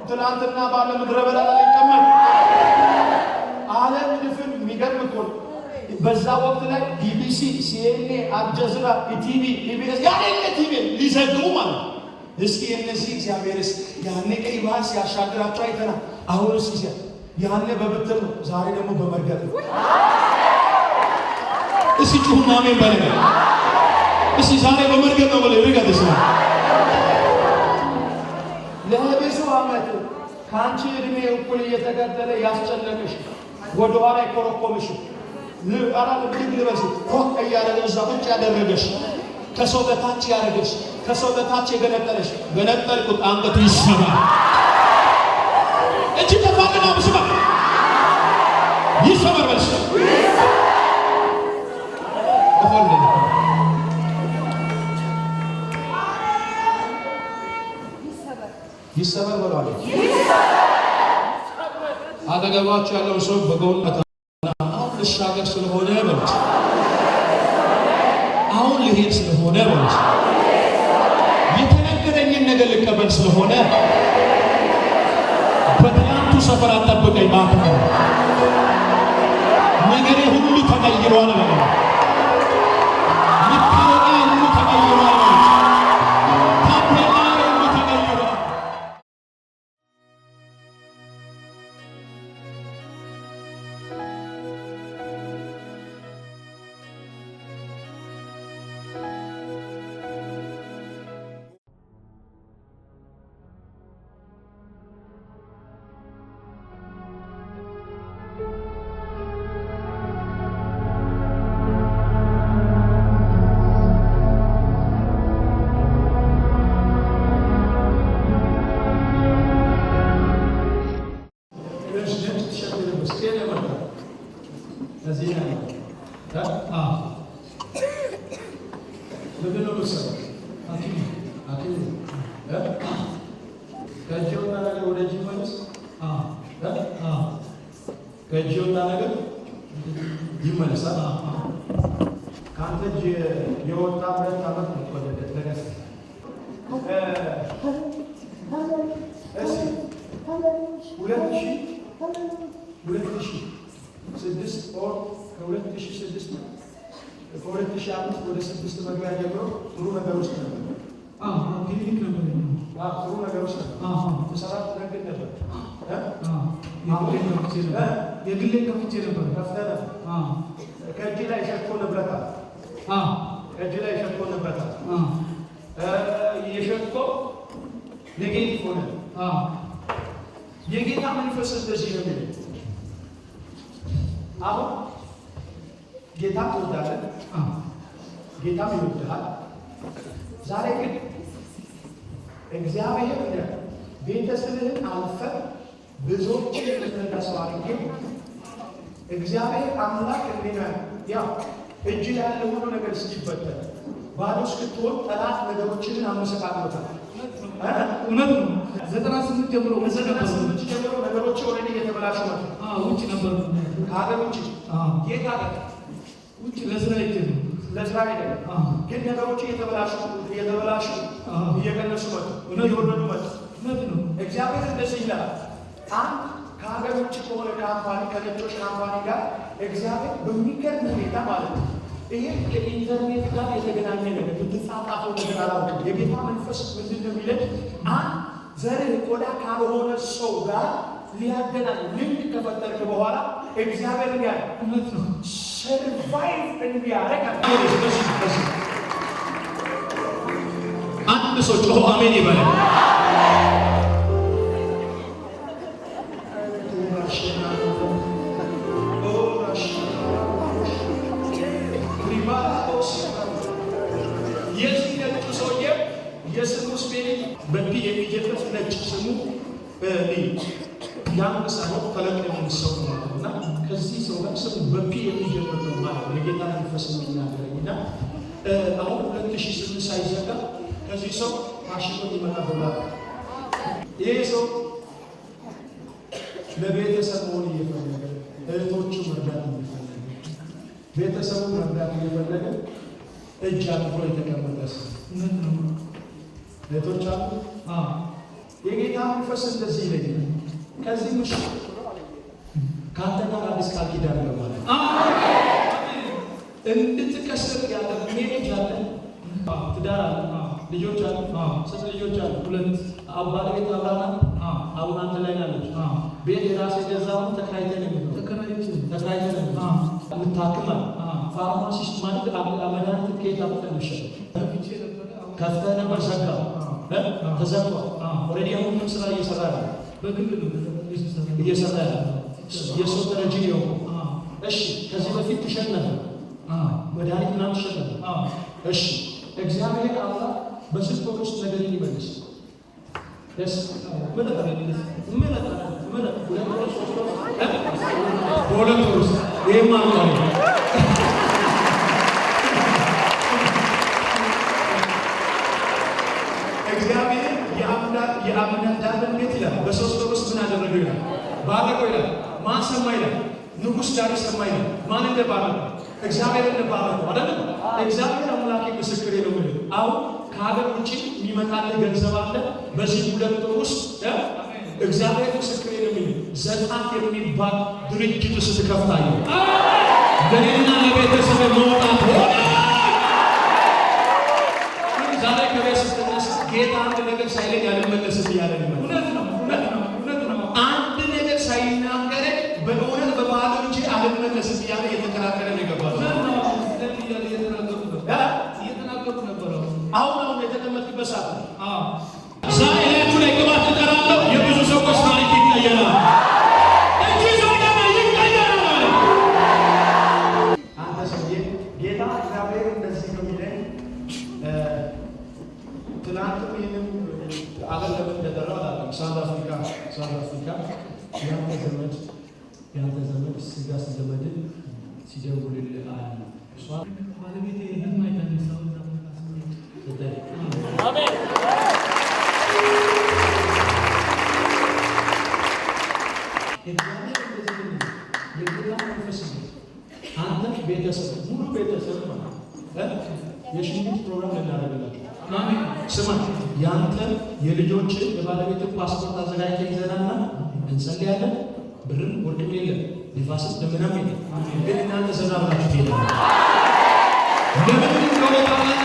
ትናንትና ባለ ምድረ በዳ ላይ ይቀመጥ ዓለም ድፍን የሚገርም እኮ በዛ ወቅት ላይ ቢቢሲ፣ ሲኤንኤ፣ አልጀዚራ፣ ኢቲቪ፣ ኢቢኤስ ያለ ቲቪ ሊዘግቡ ማለት እስኪ እነዚህ እግዚአብሔርስ ያኔ ቀይ ባህር ሲያሻግራቸው አይተናል። አሁንስ ያኔ በብትር ነው፣ ዛሬ ደግሞ በመርገጥ ነው። እስኪ ጩኹና አሜን በሉ። እስኪ ዛሬ በመርገጥ ነው በሉ። ይርገጥስ ነው ለብዙ ዓመት ከአንቺ እድሜ እኩል እየተገደለ ያስጨነቅሽ ወደ ኋላ ይኮረኮምሽ አራለ ብድግ ልበስ ኮክ እያለ እዛ ቁጭ ያደረገሽ ከሰው በታች ያደረገሽ ከሰው በታች የገነጠለሽ ገነጠልኩት አንገቱ ይሰባል። እጅ ተፋልና ብስማ ይሰበር በልሽ ይሰበር በሏል። አጠገባችሁ ያለው ሰው በጎን ልሻገር ስለሆነ በሉት። አሁን ልሄድ ስለሆነ በሉት። የተነገረኝን ነገር ልቀበል ስለሆነ በትናንቱ ሰፈር አጠብቀኝ ማለት ነው። ነገሬ ሁሉ ተቀይሯል በሉት። መታወቂያ ሁሉ ተቀይሯል በሉት። ታፔላ ሁሉ ተቀይሯል። ከእጅውና ነገር ይመለሳል። ከአንተ እጅ የወጣ 2 ዓመት ነው ተገሰ እሺ 2006 ኦር ከ2006 ከ2005 ወደ 6 መግቢያ ጀምሮ ጥሩ ነገር ውስጥ ነበር። ክሊኒክ ነበር። ጥሩ ነገር ውስጥ ነበር። ተሰራት ነገር ነበር። የግሌን ከፍቼ ነበር። ከፍተህ ነበር። ከእጅ ላይ ሸጥቶ ንብረት አለ። ከእጅ ላይ ሸጥቶ ንብረት አለ። የሸጥቶ ኔጌቲቭ ሆነ። የጌታ መንፈስ እንደዚህ ነው የሚለው። አሁን ጌታ ትወዳለህ፣ ጌታም ይወድሃል። ዛሬ ግን እግዚአብሔር ቤተሰብህን አልፈህ ብዙዎችን የምትነዳሰው አድርጌ እግዚአብሔር አምላክ ያው እጅ ላይ ያለ ሁሉ ነገር እስኪበተን ባዶ እስክትሆን ጠላት ነገሮችን አመሰቃቅሎታል። እውነት ነው። 98 ጀምሮ ነገሮች ኦልሬዲ እየተበላሹ ነው። ውጭ ነበሩ፣ ከሀገር ውጭ የት ሀገር ውጭ ለስራ ይችላል። ለስራ አይደለም ግን ነገሮች እየተበላሹ እየቀነሱ መጡ፣ እየወረዱ መጡ። እውነት ነው። እግዚአብሔር እንደዚህ ይላል። አንድ ከሀገር ውጭ ከሆነ ካምፓኒ ከነጮች ካምፓኒ ጋር እግዚአብሔር በሚገርም ሁኔታ ማለት ነው። ይሄ ከኢንተርኔት ጋር የተገናኘ ነገር የምትጻጻፈው ነገር አላውቅም። የጌታ መንፈስ ምንድን ነው የሚለን? አንድ ዘርህ ቆዳ ካልሆነ ሰው ጋር ሊያገናኝ ልንድ ከፈጠርክ በኋላ እግዚአብሔር ጋር እውነት ነው ሰርቫይቭ እንዲያደርግ አንድ ሰው ጮሆ አሜን ይበላል። የዚህ ነጭ ሰውዬ የስሙ ስፔሊንግ በፒ የሚጀምር ነጭ ስሙ ያን ሳይሆን ተለቅ ሰው ማለት እና ከዚህ ሰው ጋር ስሙ በፒ የሚጀምር ነው ማለት ነው። የጌታ መንፈስ የሚናገረኝና አሁን 2008 ሳይዘጋ ከዚህ ሰው ማሽኖ ሊመጣ ብሏል። ይሄ ሰው ለቤተሰብ መሆን እየፈለገ እህቶቹ መርዳት እየፈለገ ቤተሰቡ መርዳት እየፈለገ እጅ አጥፎ የተቀመጠ ሰው እህቶች አሉ። የጌታ መንፈስ እንደዚህ ይለኛል። ከዚህ ምሽት ካንተ ጋር አዲስ ቃል ኪዳን ነው ማለት እንድትከሰት ያለ ሜጅ አለ፣ ትዳር አለ፣ ልጆች አሉ፣ ሶስት ልጆች አሉ፣ ሁለት ባለቤት አብራና አሁን አንተ ላይ ናለች። ቤት የራሴ ገዛው ተከራይተን ነው ተከራይተን የምታክም ፋርማሲስት ማለት መድኃኒት ከየት አምጥተን እንሸጥ ከፍተህ ነበር ዘጋው ተዘግቷል። ኦልሬዲ አሁን ምን ስራ እየሰራ ነው? በግል እየሰራ ያለ የሰው ደረጃ ነው። እሺ ከዚህ በፊት ትሸጥ ነበር መድኃኒት ምናምን ትሸጥ ነበር። እሺ እግዚአብሔር አምላክ በስንት ወር ውስጥ ነገር ይመልስ? ደስ በሁለት ወር ውስጥ ይሄማ ነው እግዚአብሔር የአብነዳብን ቤት ይላል በሶስት ወር ውስጥ ምን አደረገው ይላል? ባረከው ይላል። ማን ሰማ ይላል? ንጉሥ ዳዊት ሰማ ይላል። ማን እንደባረከው? እግዚአብሔር እንደባረከው አይደል? እግዚአብሔር አምላኬ ምስክሬ ነው ማለት አሁን ከሀገር ውጪ የሚመጣልህ ገንዘብ አለ። በዚህ ሁለት ወር ውስጥ እግዚአብሔር ምስክሬ ነው የሚል ዘጣት የሚባል ድርጅት ስትከፍታለህ ለኔና ለቤተሰብ መውጣት ሆነ። ዛሬ ከቤት ስትነሳ ጌታ አንድ ነገር ሳይለኝ አልመለስም እያለ ነው። እውነት ነው። አንድ ነገር ሳይናገረኝ በእውነት በባዶ እንጂ አልመለስም እያለ እየተከራከረ ነው የገባው። እየተናገሩ ነበረ። አሁን የተቀመጥክበት ሰዓት ነው። ዛሬ ላያችሁ ላይ ቅባት እጠራለሁ። የብዙ ሰዎች ታሪክ ይቀየራል። እንጂ ሰው ደግሞ ይቀየራል። አንተ ሰውዬ ጌታ እግዚአብሔር እንደዚህ ነው የሚለኝ። ትናንትም ይህንም አገር ለምን እንደጠራው አላውቅም። ሳውዝ አፍሪካ ያንተ ዘመድ ስጋ ዘመድን ሲደውልልህ አለ። እሷ ባለቤቴ ህልም አይታለች። አሜን። አንተ ቤተሰብ ሙሉ ቤተሰብ የሽኝት ፕሮግራም ልናደርግላችሁ። ስማ ያንተ የልጆች የባለቤት ፓስፖርት አዘጋጅተህ ይዘናና እንጸልያለን። ብርም ወርቅም የለም ንፋስም ደመናም የለም። ግን እናንተ ዘና ብላችሁ ትሄዳላችሁ። ለምን እንደሆነ ታውቃለህ?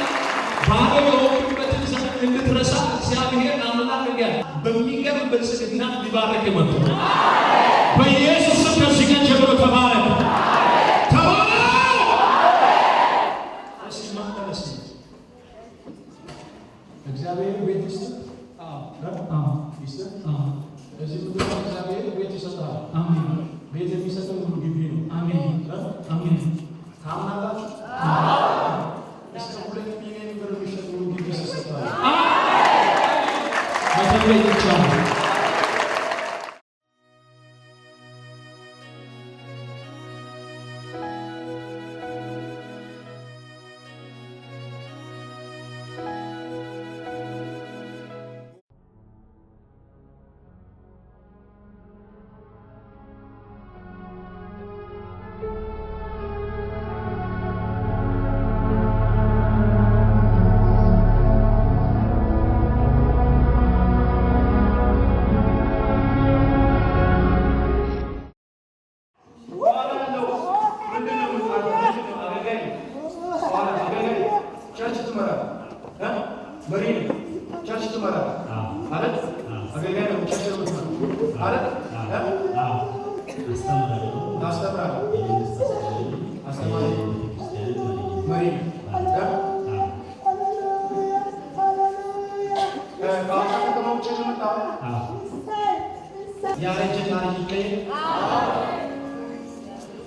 ባዶ የሆንክበትን ዘመን እንድትረሳ እግዚአብሔር አምላክ እንዲያል በሚገርም ብልጽግና ሊባርክ መጥቶ በኢየሱስ ስም ከዚህ ቀን ጀምሮ ተባረክ። እግዚአብሔር ቤት ይስጥ። እዚህ ምድር እግዚአብሔር ቤት ይሰጣል። አሜን። ቤት የሚሰጠው ሁሉ ግቢ ነው። አሜን። ታምናላችሁ? እስከ 2 ሚሊዮን ብር የሚሸጥ ሁሉ ግቢ ይሰጣል። በተለይ ይቻላል።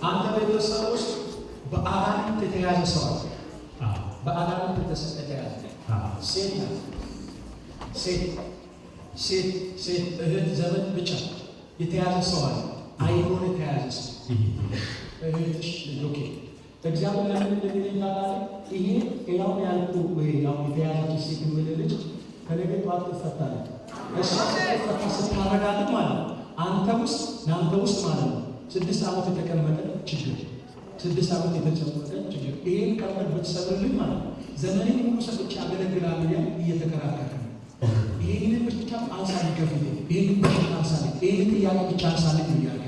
አንተ ቤተሰብ ውስጥ በአጋንንት የተያዘ ሰው አለ። በአጋንንት የተያዘ ሴት እህት ዘመድ ብቻ የተያዘ ሰው አለ። አይሆን የተያዘ ሰው እህትሽ ኦኬ። እግዚአብሔር ለምን እንደሚለኝ ታውቃለህ? ይሄ ያው ያልኩ ወይ ያው የተያዘች ሴት ልጅ ከነገ ጠዋት ትፈታለች። እሷ ስትፈታ ስታረጋግጥ ማለት ነው አንተ ውስጥ ለአንተ ውስጥ ማለት ነው 6 ዓመት የተቀመጠ ችግር 6 ዓመት የተጨመቀ ችግር ይሄን ቀመር ብትሰብርልኝ ማለት ነው ዘመኔን ሙሉ ሰጥቼ አገለግላለሁ ያ እየተከራከረ ይሄንን ብቻ አንሳልኝ ከፊቴ ይሄንን ብቻ አንሳልኝ ይሄንን ያለ ብቻ አንሳልኝ እያለ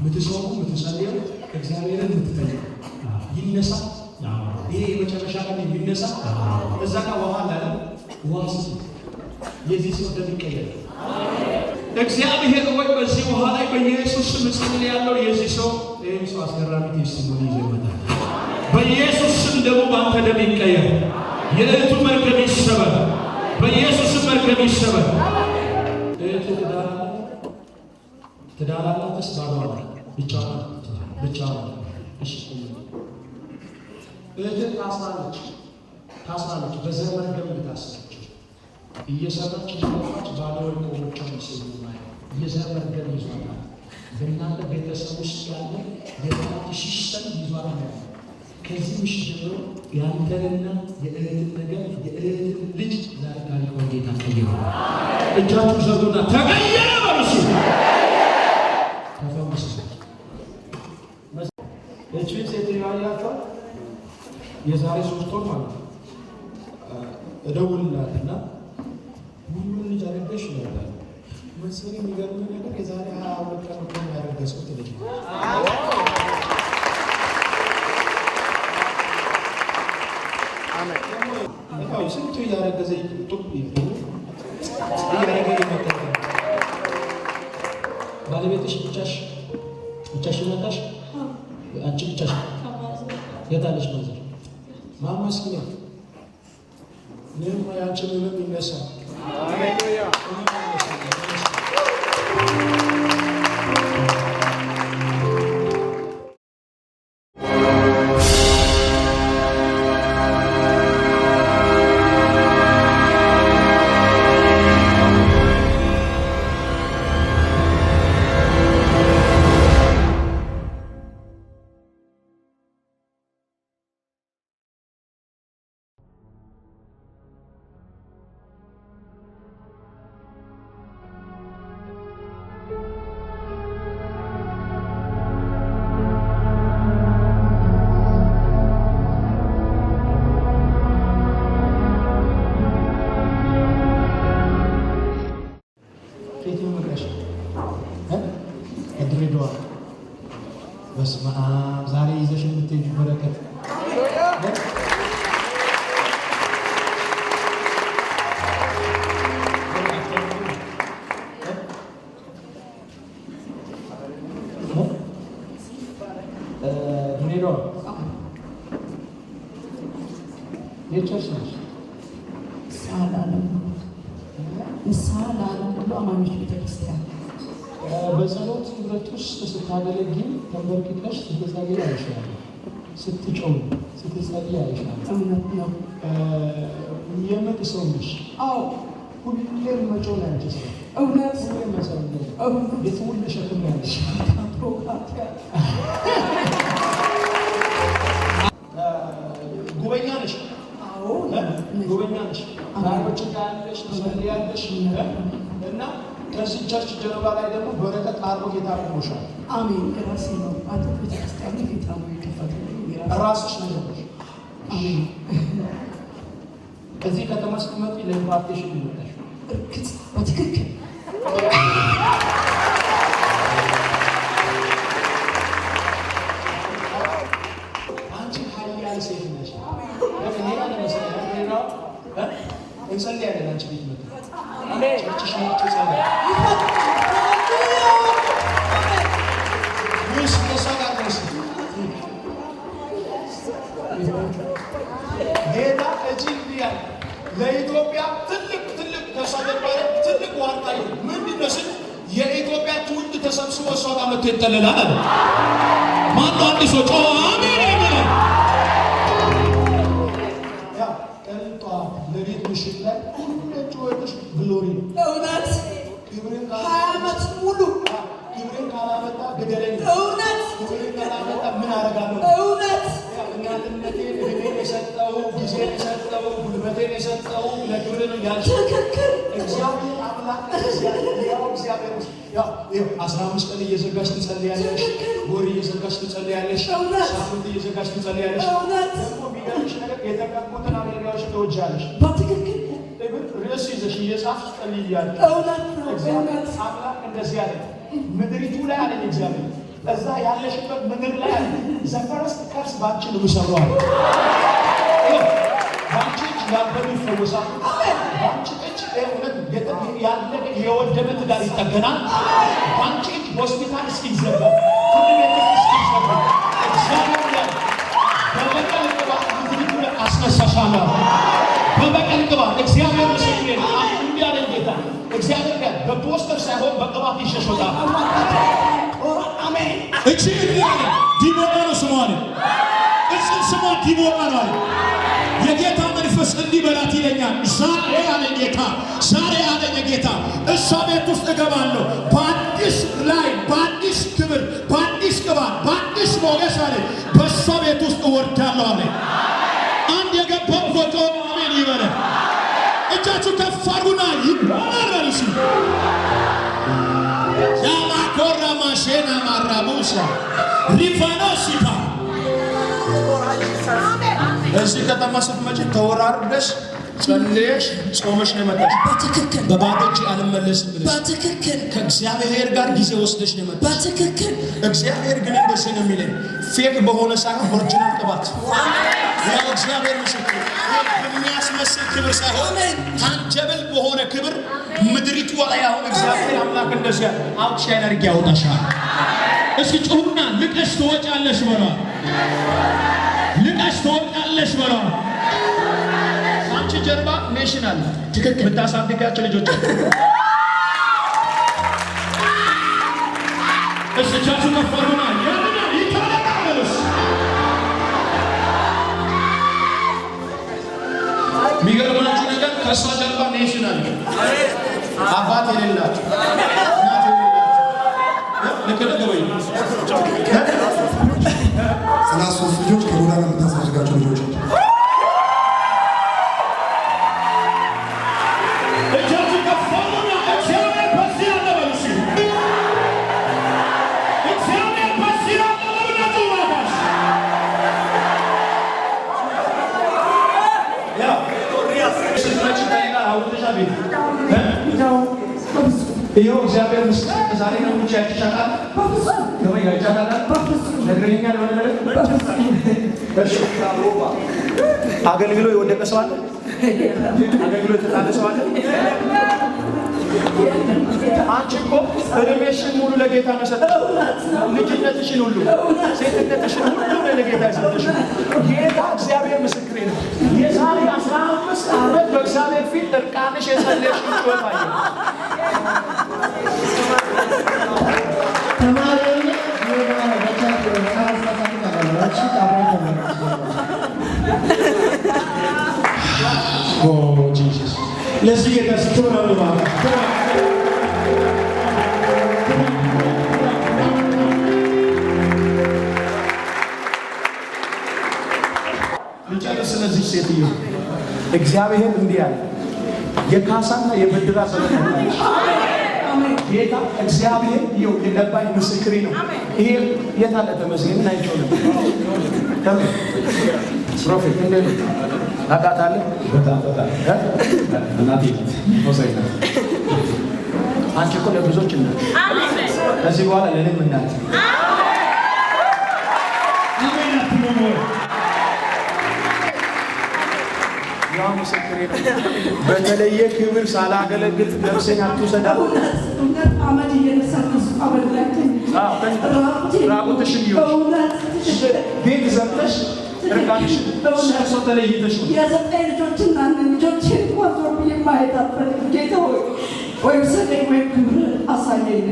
ምትሰሙ ምትጸልዩ እግዚአብሔርን ምትጠይቁ ይነሳ። ይሄ የመጨረሻ ቀን የሚነሳ እዛ ጋር ውሃ አለ። ውሃ የዚህ ሰው እንደሚቀየር እግዚአብሔር ወይ በዚህ ውሃ ላይ በኢየሱስ ስም ጸልያለሁ። የዚህ ሰው ይሄን ሰው አስገራሚ ቴስቲሞኒ ይዞ ይመጣል። በኢየሱስ ስም ደግሞ ባንተ ደም ይቀየር። የእህቱ መርገም ይሰበር። በኢየሱስ ስም መርገም ይሰበር። ትዳራና ተስባባ ብቻዋን እሺ እህት ታስራለች። በዘር መርገም ታስራለች። እየሰራች ይችላልች ባዶ ወርቆች ነው የዘር መርገም ይዟታል። በእናንተ ቤተሰብ ውስጥ ያለ የጥላት ሲስተም ይዟታል። ከዚህ ምሽት ጀምሮ ያንተንና የእህትን ነገር የእህትን ልጅ ዛሬ ታሪክ ወንጌታ ቀይረዋል። እጃችሁ ዘሩና ተቀየረ በርሱ ተፈምስ እቺን ሴትዮዋያቸው የዛሬ 3 ወር ማለት ነው እደውልላትና ሁሉን ልጅ አረገሽ ይላል። መሰለኝ የሚገርም ነገር የዛሬ 22 ቀን ነው ያረገዝኩት ልጅ አሜን። ስንቱ ያረገዘ ጡብ ያረገ ይመጣ ባለቤትሽ ብቻሽ መጣሽ አንቺ ብቻሽ የታለሽ ማዘር ማመስኪና ለምን ያንቺ ምንም ይነሳ ሃሌሉያ በስመ አብ ዛሬ ይዘሽ የምትሄጂው በረከት ድሬዳዋ የቸርች ነሽ? ሳላለም ሁሉ አማኞች ቤተክርስቲያን በጸሎት ህብረት ውስጥ ስታገለግል ተንበርክከሽ ስትጸልይ አይሻለሁ። ስትጮህ ስትጸልይ አይሻለሁ። እውነት ነው። የምት ሰው ነሽ? አዎ። ሁሌም መጮህ ላይ አንቺ ሰው እውነት ሁሌም መጸለይ የትውልድ ሸክም ያለሽ ጉበኛ ነሽ? አዎ ጉበኛ ነሽ። ታሪኮች እንዳለሽ ትጸልያለሽ እና ከዚህ ቸርች ጀርባ ላይ ደግሞ በረከት አርቦ ጌታ አርቦሻል። አሜን። የራሴ ነው። አንተ ቤተክርስቲያን ጌታ ነው የከፈተልኝ። ራስሽ ነው ያለሽ። አሜን። እዚህ ከተማ ስትመጪ ለኢምፓርቴሽን ይመጣሽ። እርግጥ በትክክል አንቺ ኃያል ሴት ነሽ። ሌላ ለመሰለኝ ሌላው እንጸልያለን አንቺ ቤት መጣ አሜን። ቸርችሽ ነው ትጸልይ ሙስ ከሳጋተስ ጌታ እጅልያ ለኢትዮጵያ ትልቅ ተሳደባለ ትልቅ ዋርታ ይሁን ምንድነው ስል የኢትዮጵያ ትውልድ ተሰብስቦ እሷ ጋር መጥቶ ይጠለላል አለ። ማነው አንድ ሰው ጮኸ አሜን ይበል። ያ ቀንጧ ለቤት ምሽት ላይ ጮኸሽ ግሎሪ እውነት ክብርን 20 ዓመት ሙሉ ክብርን ካላመጣ ግደለኝ እውነት ክብርን ካላመጣ ምን አደርጋለሁ እውነት እናትነቴን እድሜን የሰጠው ጊዜን የሰጠው ጉልበቴን የሰጠው ለክብር ነው ያልሽ ትክክል እግዚአብሔር አምላክ ያው እግዚአብሔር ያው 15 ቀን እየዘጋሽ ትጸልያለሽ፣ ወር እየዘጋሽ ትጸልያለሽ፣ ሳምንት እየዘጋሽ ትጸልያለሽ። እውነት ደግሞ ቢገርምሽ ነገር የተቀቡትን አገልጋዮች ትወጃለሽ። በትክክል ርዕስ ይዘሽ እየጻፍሽ ጸልያለሽ። እውነት ነው። እግዚአብሔር አምላክ እንደዚህ ያለ ምድሪቱ ላይ አለኝ እግዚአብሔር እዛ ያለሽበት ምድር ላይ አለ ዘፈረስ ከርስ ባንቺ ነው ሰሯል። ባንቺ ያበዱ ይፈወሳል። ባንቺ እጅ እውነት ያለቀ የወደመ ትዳር ይጠገናል። ባንቺ እጅ ሆስፒታል እስኪዘጋ ፍርድ ቤት እስኪዘጋ እግዚአብሔር በበቀል ቅባት ምድሪቱ ላይ አስነሳሻለሁ። በበቀል ቅባት እግዚአብሔር ምስክሬ ነው። እንዲህ አለኝ ጌታ እግዚአብሔር ጋር በፖስተር ሳይሆን በቅባት ይሸሾታል። አሜን። እቺ ዲቦራ ነው ስሟ ነው። እቺ ስሟ ዲቦራ ነው። የጌታ መንፈስ እንዲህ በላት ይለኛል። ዛሬ አለኝ ጌታ፣ ዛሬ አለኝ ጌታ እሷ ቤት ውስጥ እገባለሁ በአዲስ ላይ በአዲስ ክብር በአዲስ ቅባት በአዲስ ሞገስ አለኝ በእሷ ቤት ውስጥ እወርዳለሁ አለኝ። አንድ የገባው ፎቶ አሜን ይበለ። እጃችሁ ከፍ አድርጉና ይባላል እሱ ያማኮራ ማሼና ማራቡሳ ሪፋኖሲታ እዚህ ከተማ ስትመጪ ተወራርደሽ ጸልየሽ ጾመሽ ነው የመጣሽ። በትክክል በባዶ እጅ አልመለስም ብለሽ በትክክል ከእግዚአብሔር ጋር ጊዜ ወስደሽ ነው የመጣሽ። በትክክል እግዚአብሔር ግን እንደዚህ ነው የሚለኝ ፌክ በሆነ ሳይሆን ኦሪጂናል ቅባት ያው እግዚአብሔር ምስክር በሚያስመስል ክብር ሳይሆን ታንጀብል በሆነ ክብር ምድሪቱ ላይ አሁን እግዚአብሔር አምላክ እንደዚህ ያለ አውትሻይን አድርጌ ያወጣሻል። እስኪ ጩሁና ልቀሽ ትወጫለሽ በሏ፣ ልቀሽ ትወጫለሽ በሏ። አንቺ ጀርባ ኔሽን አለ ትክክል ብታሳድጋቸው ልጆች እጃችሁ ከፍ አድርጉና ያንና ይታለቃለሽ። የሚገርማችሁ ነገር ከእሷ ጀርባ ኔሽን አለ። አባት የሌላችሁ እናት የሌላችሁ ልክ ወይ 33 ልጆች ከጎዳና የምታሳድጋቸው ልጆች ይኸው እግዚአብሔር ምስክር ዛሬ ነው ብቻ ያቻታል ነው ያቻታል ነገርኛ ነው አገልግሎ የወደቀ ሰው አለ። አገልግሎ የተጣለ ሰው አለ። አንቺ እኮ እድሜሽን ሙሉ ለጌታ መሰጠሽ። ልጅነትሽን ሁሉ ሴትነትሽን ሁሉ ለጌታ ሰጠሽ። ጌታ እግዚአብሔር ምስክሬ ነው። የዛሬ 15 ዓመት በእግዚአብሔር ፊት እርቃንሽ የጸለይሽ ይወጣል። ለዚህ ጌታ ስትሆን ነው ማለት ልጨርስ። ስለዚህ ሴትዮ እግዚአብሔር እንዲህ ያለ የካሳና የብድራ ዘመን ነው። ጌታ እግዚአብሔር ይኸው የገባኝ ምስክሬ ነው። ይሄ የት አለ ተመስገን ናይቸው ነው ፕሮፌት እንዴት ታውቃታለህ? በጣም እናቴ ሆሳይና አንቺ እኮ ለብዙዎች እናት ከዚህ በኋላ ለእኔም እናት ያው ምስክሬ ነው። በተለየ ክብር ሳላገለግል ነፍሴን አትውሰዳ። እውነት አመድ እየነሳችሁ አመድ ላይ ራቁትሽን ቤት ዘግተሽ እርቃንሽን ሰው ተለይተሽ የዘጠኝ ልጆችና ልጆች ወዞ ብዬ ማየት አልፈልግም። ጌታ ሆይ ወይም ሰጠኝ ወይም ክብር አሳየኝ።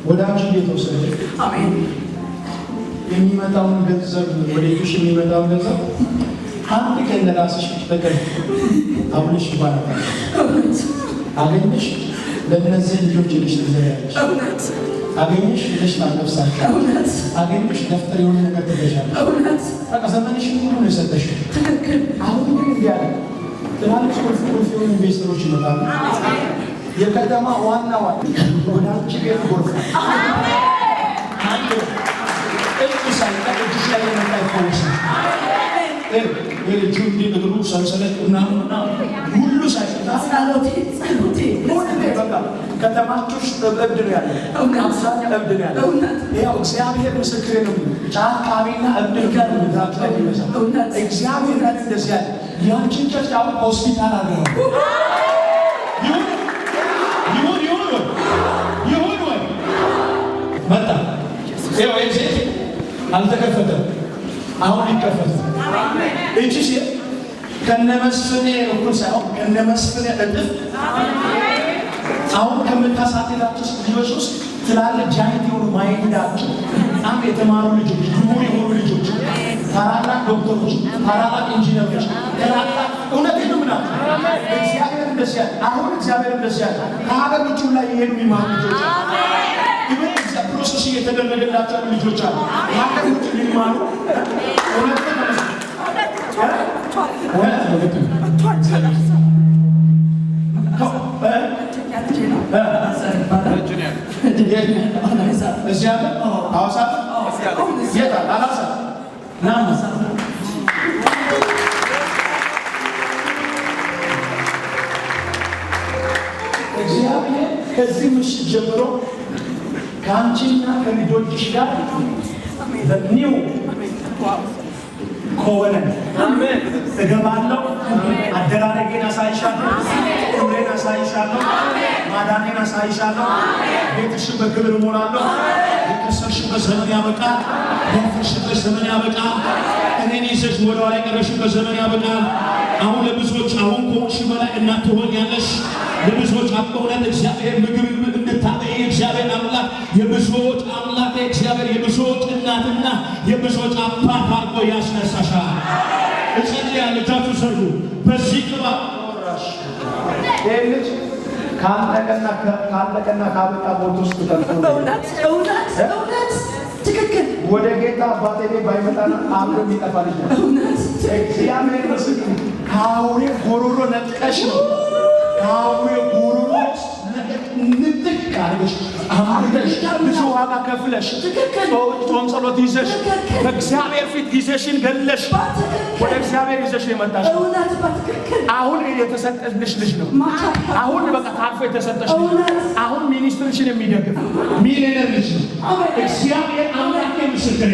ወደ አንቺ እየተወሰደ አሜን። የሚመጣውን ገንዘብ ወደ እጅሽ የሚመጣውን ገንዘብ አንድ ቀን ለራስሽ ተቀል አብልሽ ይባላል። አገኘሽ ለእነዚህ ልጆች ልሽ ትዘያለሽ። አገኘሽ ልሽ ታለብሳለሽ። አገኘሽ ደፍተር የሆነ ነገር ትገዣለሽ። በቃ ዘመንሽ ሁሉ ነው የሰጠሽ። አሁን ግን እንዲያለ ትናንሽ ቁልፍ የሆኑ ኢንቨስተሮች ይመጣሉ። የከተማ ዋና ወደ አንቺ ቤት ጎርፍ እጅ ሳይቀር እጅሽ ላይ የመጣ ይፈውሳል። የልጁ እግሩ ሰንሰለት ምናምን ሁሉ ሳይቀር ጸሎቴ ሁሌ በቃ ከተማችሁ ውስጥ እብድ ነው ያለው። አብዛኛው እብድ ነው ያለው። ያው እግዚአብሔር ምስክሬ ነው። ጫካቢና እብድ ጋር ምድራችሁ ላይ ይመሳል። እግዚአብሔር ጋር እንደዚህ ያለ ያንቺን ቸርች አሁን ሆስፒታል አደረገው። ይሁን ወይ መጣ ይኸው ኤግዜት አልተከፈተም። አሁን ይከፈታል። እቺ ሴት ከነመስፍኔ እኩል ሳይሆን ከነመስፍኔ እጥፍ አሁን ከምታሳድጋቸው ልጆች ውስጥ ትላልቅ ጃይንት የሆኑ ማይንዳቸው በጣም የተማሩ ልጆች፣ ምሁር የሆኑ ልጆች፣ ታላላቅ ዶክተሮች፣ ታላላቅ ኢንጂነሮች፣ ታላላቅ እውነቴን ነው ምናምን እግዚአብሔር እንደዚህ ያለ አሁን እግዚአብሔር እንደዚህ ያለ ከሀገር ውጭ ላይ የሄዱ የሚማሩ ልጆች ይበል ፕሮሰስ እየተደረገላቸው ልጆች አሉ። ሀገር ውጭ ሊማሩ እውነት እግዚአብሔር ከዚህ ምሽት ጀምሮ ከአንቺና ከልጆችሽ ጋር በኒው ኮቨነንት እገባለሁ። አደራረጌን አሳይሻለሁ፣ ክብሬን አሳይሻለሁ፣ ማዳኔን አሳይሻለሁ። ቤትሽን በክብር እሞላለሁ። የከሰርሽበት ዘመን ያበቃል። ያፈርሽበት ዘመን ያበቃል። እኔን ይዘሽ ወደኋላ የቀረሽበት ዘመን ያበቃል። አሁን ለብዙዎች አሁን ከሆንሽ በላይ እናት ትሆኛለሽ። ለብዙዎች በእውነት እግዚአብሔር ምግብ እንድታበይ እግዚአብሔር አምላክ የብዙዎች አምላክ እግዚአብሔር የብዙዎች እናትና የብዙዎች አባት አድርጎ ያስነሳሻል። እጸልያለሁ። እጃችሁ ሰርጉ። በዚህ ቅባ ይህ ልጅ ካለቀና ካበቃ ቦታ ውስጥ ተልፎ እውነት ትክክል ወደ ጌታ አባቴ ቤት ባይመጣና አብሮ የሚጠፋ ልጅ ነው። እግዚአብሔር ምስክር ከአውሬ ጎሮሮ ነጥቀሽ ነው ከአውሬ ጎሮሮ ንጥቅ አድርገሽ አማርደሽ ብዙ ዋጋ ከፍለሽ ጾም ጸሎት ይዘሽ በእግዚአብሔር ፊት ጊዜሽን ገለሽ ወደ እግዚአብሔር ይዘሽ የመጣሽ ነው። አሁን የተሰጠልሽ ልጅ ነው። አሁን በቃ ታርፎ የተሰጠሽ ልጅ አሁን ሚኒስትርሽን የሚደግፍ ሚሊዮነር ልጅ ነው። እግዚአብሔር አምላክ ምስክሬ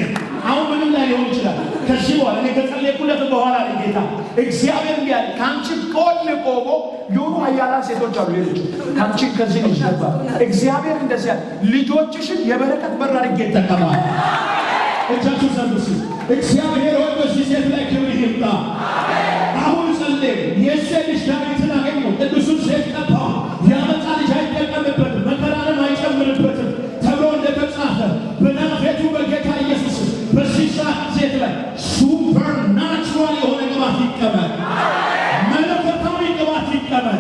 አሁን ምንም ላይ ሊሆን ይችላል። ከዚህ በኋላ እኔ ከጸለይኩለት በኋላ ጌታ እግዚአብሔር እንዲያል ከአንቺ ጎን ቆሞ የሆኑ ኃያላን ሴቶች አሉ። ልጅ ከአንቺ ከዚህ ልጅ ነበር እግዚአብሔር እንደዚያ ልጆችሽን የበረከት በር አድርጌ ይጠቀማል። እጃችሁ ዘርጉ። እግዚአብሔር ሆይ በዚህ ሴት ላይ ክብር ይምጣ። አሁን ጸልይ። የሴት ልጅ ዳዊትን አገኘው። ቅዱሱን ሴት ቀባ። ያመጣ ልጅ አይጠቀምበትም፣ መከራንም አይጨምርበትም ተብሎ እንደተጻፈ በናዝሬቱ በጌታ ኢየሱስ በዚህ ሰዓት ሴት ላይ ሱፐርናቹራል የሆነ ቅባት ይቀበል። መለኮታዊ ቅባት ይቀበል።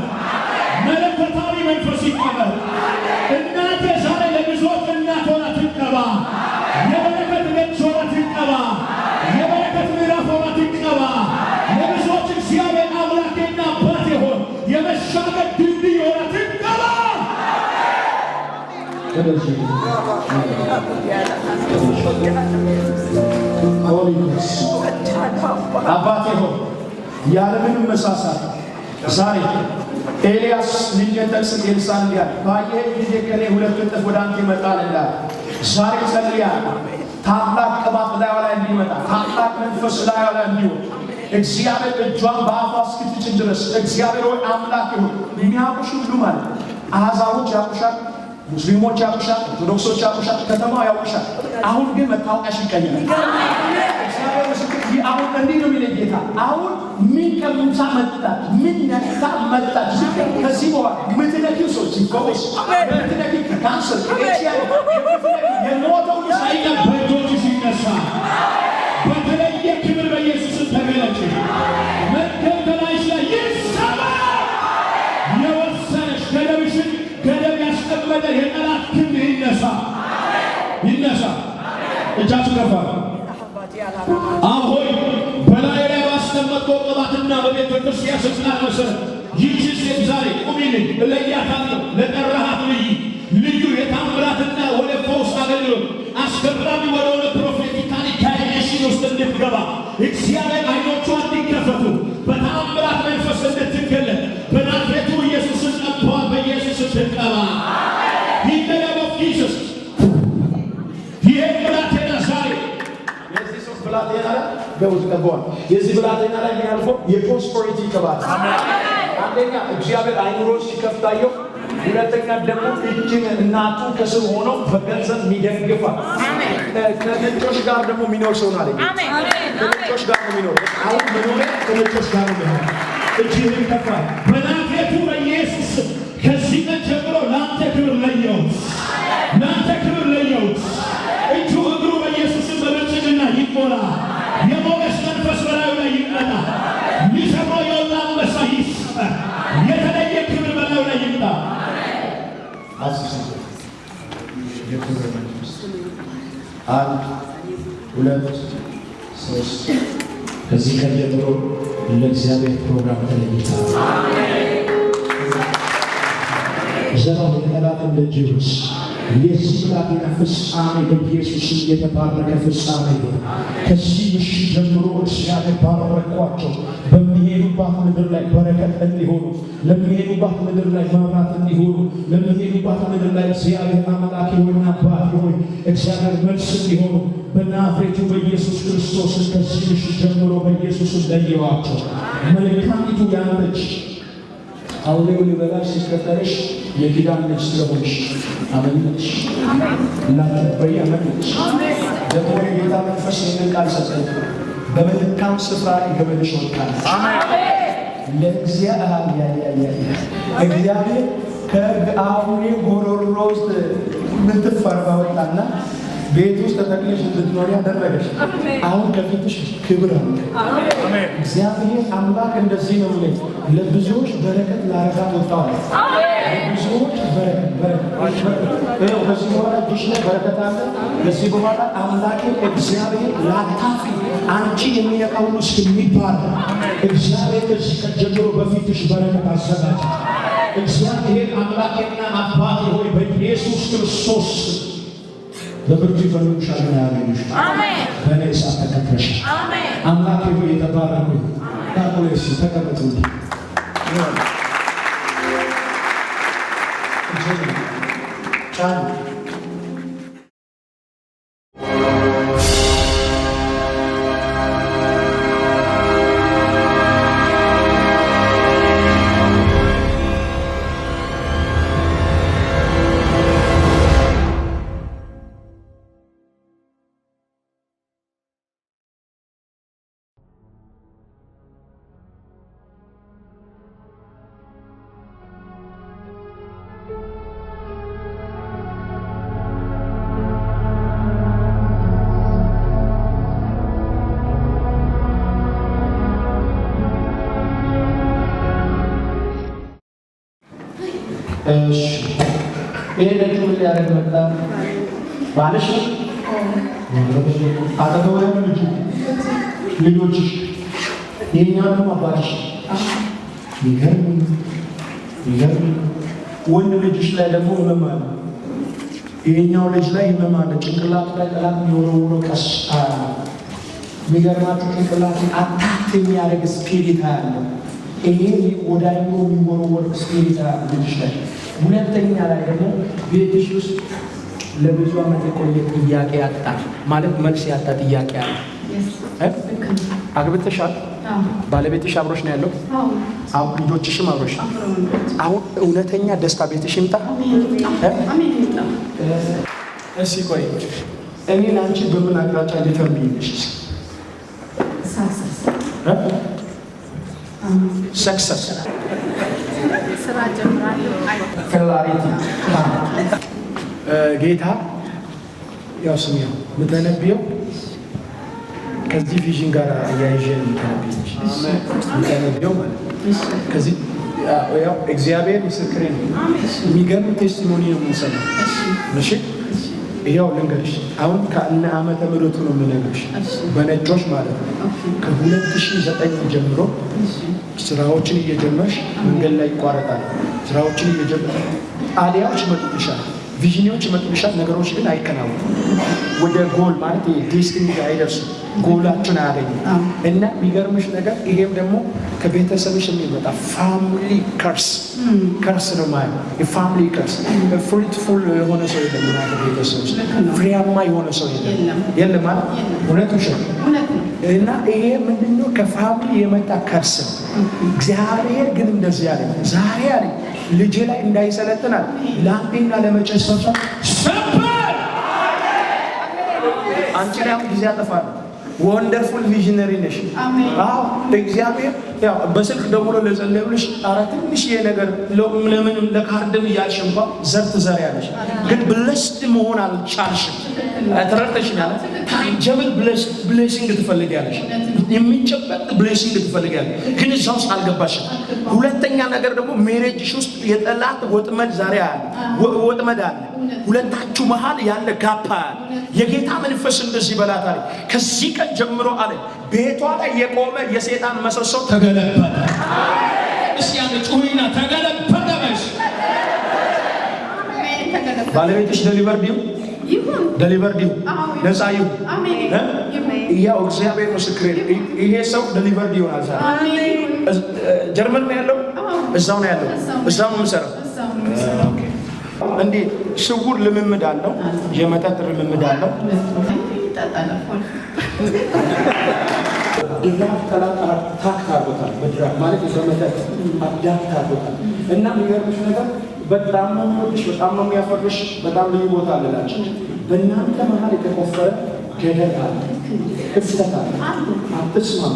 መለኮታዊ መንፈስ ይቀበል። እናቴ ዛሬ ለብዙዎች እናት ሆና ትቀባ። የበረከት ነጭ ሆና ትቀባ። የበረከት ምዕራፍ ሆና ትቀባ። ለብዙዎች እግዚአብሔር አምላኬና አባቴ ሆን የመሻገር ድልድይ ሆና ትቀባ። አባቴ ሆይ ያለምንም መሳሳት ዛሬ ኤልያስ ሊንገተስ ኤልሳ እንዲያል ባየህ ጊዜ ከኔ ሁለት እጥፍ ወደ አንተ ይመጣል እንዳለ ዛሬ ጸልያለሁ። ታላቅ ቅባት ላይዋ ላይ እንዲመጣ፣ ታላቅ መንፈስ ላይዋ ላይ እንዲወጣ እግዚአብሔር እጇን በአፏ እስክትጭን ድረስ እግዚአብሔር ሆይ አምላክ ሆይ የሚያውቁሽ ሁሉ ማለት አሕዛቦች ያውቁሻል፣ ሙስሊሞች ያውቁሻል፣ ኦርቶዶክሶች ያውቁሻል፣ ከተማው ያውቁሻል። አሁን ግን መታወቂያሽ ይቀየራል። እግዚአብሔር ምስክር አሁን እንዲህ ነው የሚለኝ ጌታ። አሁን ምን ከምታ መጣች፣ ምን ነክታ መጣች። ከዚህ በኋላ ምትነኪው ሰዎች ይፈወስ፣ ምትነኪው ካንሰር የሞተው ሳይቀር በእጆችሽ ይነሳ። በተለየ ክብር በኢየሱስ ተገለጭ። መርገም ከላይሽ ላይ ይሰማ። የወሰነሽ ገደብሽን ገደብ ያስቀመጠ የጠላት ክንድ ይነሳ፣ ይነሳ። እጃችሁ ከፋ አሁን በላይ ላይ ባስቀመጠው ቅባትና በቤተ ክርስቲያን ስልጣን መሰረት ይህች ሴት ዛሬ ቁሚልኝ እለያታለሁ። ለጠራሃት ልዩ የታምራትና ወደ ፈውስ አገልግሎት አስገራሚ ወደሆነ ፕሮፌቲካሊ ዳይሜንሽን ውስጥ እንድትገባ እግዚአብሔር አይኖቿ እንዲከፈት ብላቴና ላይ በውስጥ ቀባዋል። የዚህ ብላቴና ላይ የሚያልፈው የፕሮስፐሪቲ ቅባት አንደኛ እግዚአብሔር አይኑሮን ሲከፍታየው፣ ሁለተኛ ደግሞ እጅን እናቱ ከስር ሆኖ በገንዘብ የሚደግፋ ከነጮች ጋር ደግሞ የሚኖር ሰው ነው አለኝ። ከነጮች ጋር ነው የሚኖር። አሁን መኖሪያ ከነጮች ጋር ነው የሚኖር። እጅህን ከፋ በናዝሬቱ በኢየሱስ ከዚህ ቀን ጀምሮ ለአንተ ክብር ለየሁት፣ ለአንተ ክብር ለየሁት። እጁ እግሩ በኢየሱስም በብልጽግና ይሞላ። የሞገስ መንፈስ በላዩ ላይ ይመጣ። ሊሰብረው የወጣ አንበሳ ይሰበር። የተለየ ክብር በላዩ ላይ ይምጣ። የክብር መንፈስ 1 2 3 ከዚህ ቀን ጀምሮ ለእግዚአብሔር ፕሮግራም ተለይቷል። ዘራው የጠላትን ደጅዎች የዚህ ብላቴና ፍጻሜ በኢየሱስም የተባረከ ፍጻሜ ነው። ከዚህ ምሽት ጀምሮ እግዚአብሔር ባረኳቸው። በሚሄዱባት ምድር ላይ በረከት እንዲሆኑ፣ ለሚሄዱባት ምድር ላይ መብራት እንዲሆኑ፣ ለሚሄዱባት ምድር ላይ እግዚአብሔር አምላክ ሆይና አባት ሆይ እግዚአብሔር መልስ እንዲሆኑ በናዝሬቱ በኢየሱስ ክርስቶስ ከዚህ ምሽት ጀምሮ በኢየሱስ ለየዋቸው። መልካሚቱ ያለች አውሬው ሊበላሽ ሲከተልሽ የኪዳን ልጅ ስለሆንሽ አመንሽ እናትበይ አመንሽ። ደግሞ የጌታ መንፈስ ይህንን ቃል ሰጠኝ። በመልካም ስፍራ ይገበልሽ ወድቃል። እግዚአብሔር ከአውሬ ጎሮሮ ውስጥ ምትፈርባ ወጣና ቤት ውስጥ ተጠቅለሽ እንድትኖሪ ያደረገሽ። አሁን ከፊትሽ ክብር አለ። እግዚአብሔር አምላክ እንደዚህ ነው ብለኝ ለብዙዎች በረከት ላረጋት ወጣዋል። ለብዙዎች በረከት ከዚህ በኋላ እጅሽ ላይ በረከት አለ። ከዚህ በኋላ አምላኬ እግዚአብሔር ላታፊ አንቺ የሚነካ ሁሉ እስከሚባል እግዚአብሔር ከዚህ ቀን ጀምሮ በፊትሽ በረከት አዘጋጅ። እግዚአብሔር አምላኬና አባቴ ሆይ በኢየሱስ ክርስቶስ በብርቱ ይፈልጉሻል እና ያገኙሽ። በእኔ እሳት ተከፍለሻል። አምላኬ ሆይ የተባረኩ ታቆሌስ ተቀመጡ። ጫን ይሄ ደግሞ ምን ያደርግ መጣ? ባልሽ አጠገቡ ያሉ ልጆችሽ የኛው ደግሞ አባትሽ ይገርም። ወንድ ልጅሽ ላይ ደግሞ ህመም አለ። ይሄኛው ልጅ ላይ ህመም አለ። ጭንቅላቱ ላይ ጠላት የሚወረውረው ቀስ የሚገርማችሁ ጭንቅላቱን አታክ የሚያደርግ ስፒሪት አለ። ይሄ ወደ አይምሮ የሚወረወር ስፒሪት አለ ልጅሽ ላይ። ሁለተኛ ላይ ደግሞ ቤትሽ ውስጥ ለብዙ ዓመት የቆየ ጥያቄ ያጣ ማለት መልስ ያጣ ጥያቄ አለ። አግብተሻል? ባለቤትሽ አብሮሽ ነው ያለው? ልጆችሽም አብሮሽ? አሁን እውነተኛ ደስታ ቤትሽ ይምጣ። እሺ ቆይ እኔን አንቺ በምን አቅጣጫ ሊተርብይልሽ? ሰክሰስ ስራ ጀምራለሁ። ክላሪቲ ጌታ ያው ስም ያው ምተነብየው ከዚህ ቪዥን ጋር አያይዤ ነው ምተነብየው ማለት ከዚህ ያው እግዚአብሔር ምስክሬ ነው። የሚገርም ቴስቲሞኒ ነው የምንሰማው። እሺ ይኸው ልንገርሽ፣ አሁን ከእነ ዓመተ ምሕረቱ ነው የምነግርሽ በነጮች ማለት ነው። ከ2009 ጀምሮ ስራዎችን እየጀመርሽ መንገድ ላይ ይቋረጣል። ስራዎችን እየጀመርሽ አሊያዎች ይመጡልሻል፣ ቪዥኖች ይመጡልሻል። ነገሮች ግን አይከናወኑም። ወደ ጎል ማለት ዴስቲኒ ጋር አይደርሱም። ጎላችሁን አያገኙም። እና የሚገርምሽ ነገር ይሄም ደግሞ ከቤተሰብሽ የሚመጣ ፋሚሊ ከርስ ነው ማለት የፋሚሊ ከርስ። ፍሩትፉል የሆነ ሰው የለም ማለት ቤተሰብ ውስጥ ፍሬያማ የሆነ ሰው የለም ማለት እውነት ውሸት እና ይሄ ምንድነው? ከፋሚሊ የመጣ ከርስ ነው። እግዚአብሔር ግን እንደዚህ ያለ ዛሬ ያለ ልጄ ላይ እንዳይሰለጥናል ለአንዴና ለመጨረሻ ሰበር አንቺ ላይ ጊዜ ያጠፋል። ወንደርፉል ቪዥነሪ ነሽ። አዎ እግዚአብሔር ያው በስልክ ደውሎ ለጸለዩልሽ ትንሽ ነገር ለምን ለካርድም እያልሽ እንኳን ዘር ትዘሪያለሽ፣ ግን ብለስድ መሆን አልቻልሽም። ተረድተሽኛል? ታንጀብል ብሌሲንግ ትፈልጊያለሽ፣ የሚጨበጥ ብሌሲንግ ትፈልጊያለሽ፣ ግን እዛ ውስጥ አልገባሽም። ሁለተኛ ነገር ደግሞ ሜሬጅሽ ውስጥ የጠላት ወጥመድ ዛሬ አለ፣ ወጥመድ አለ። ሁለታችሁ መሃል ያለ ጋፕ አለ። የጌታ መንፈስ እንደዚህ በላታል ከዚህ ቀን ጀምሮ አለ ቤቷ ላይ የቆመ የሰይጣን መሰሶ ተገለበጠ። እስኪ አንተ ጩሂና ተገለበጠ በሽ። ባለቤትሽ ደሊቨርድ ይሁን ነፃ ይሁን። ያው እግዚአብሔር ምስክሬ ይሄ ሰው ደሊቨርድ ይሆናል። ጀርመን ነው ያለው፣ እዛው ነው ያለው፣ እዛው ነው የሚሰራው። እንዴ ስውር ልምምድ አለው፣ የመጠጥ ልምምድ አለው። ድራፍት ታክት አድርጎታል። በድራፍት ማለት በመጠጥ አዳፕት አድርጎታል። እና የሚገርምሽ ነገር በጣም ነው የሚወድሽ፣ በጣም ነው የሚያፈርሽ፣ በጣም ልዩ ቦታ አለላችሁ። በእናንተ መሀል የተቆፈረ ገደል አለ፣ ክፍተት አለ፣ አትስማሙ።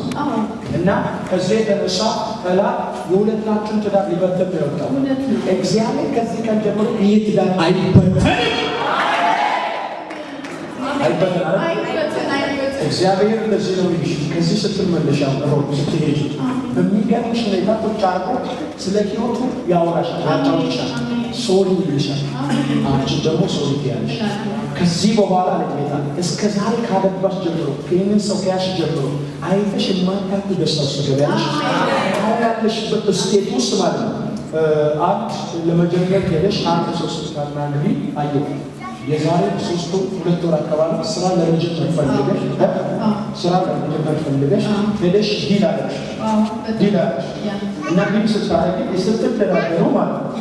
እና ከዚህ የተነሳ ጠላት የሁለታችሁን ትዳር ሊበትን ነው የወጣው። እግዚአብሔር ከዚህ ቀን ጀምሮ ይህ ትዳር አይበተንም። እግዚአብሔር እንደዚህ ነው የሚልሽ። ከዚህ ስትመለሽ ስትሄጂ በሚገርምሽ ሁኔታ ቁጭ አድርጎ ስለ ሕይወቱ ያወራሻል፣ ያጫውትሻል፣ ሶሪ ይልሻል። አንቺ ደግሞ ሶሪ ትያለሽ። ከዚህ በኋላ ለጌታ እስከ ዛሬ ካደባሽ ጀምሮ ይህንን ሰው ከያሽ ጀምሮ አይተሽ የማታውቂ ደስታ ውስጥ ትገቢያለሽ። ያለሽበት ስቴት ውስጥ ማለት ነው። አንድ ለመጀመር ሄደሽ አንድ ሶስት ካና እንግዲህ አየሁ የዛሬ 2 ወር አካባቢ ስራ ለመጀመር ፈልገሽ ሄደሽ ዲል አለሽ እና ዲል ስታደርጊ ስትደራደሩ ማለት ነው።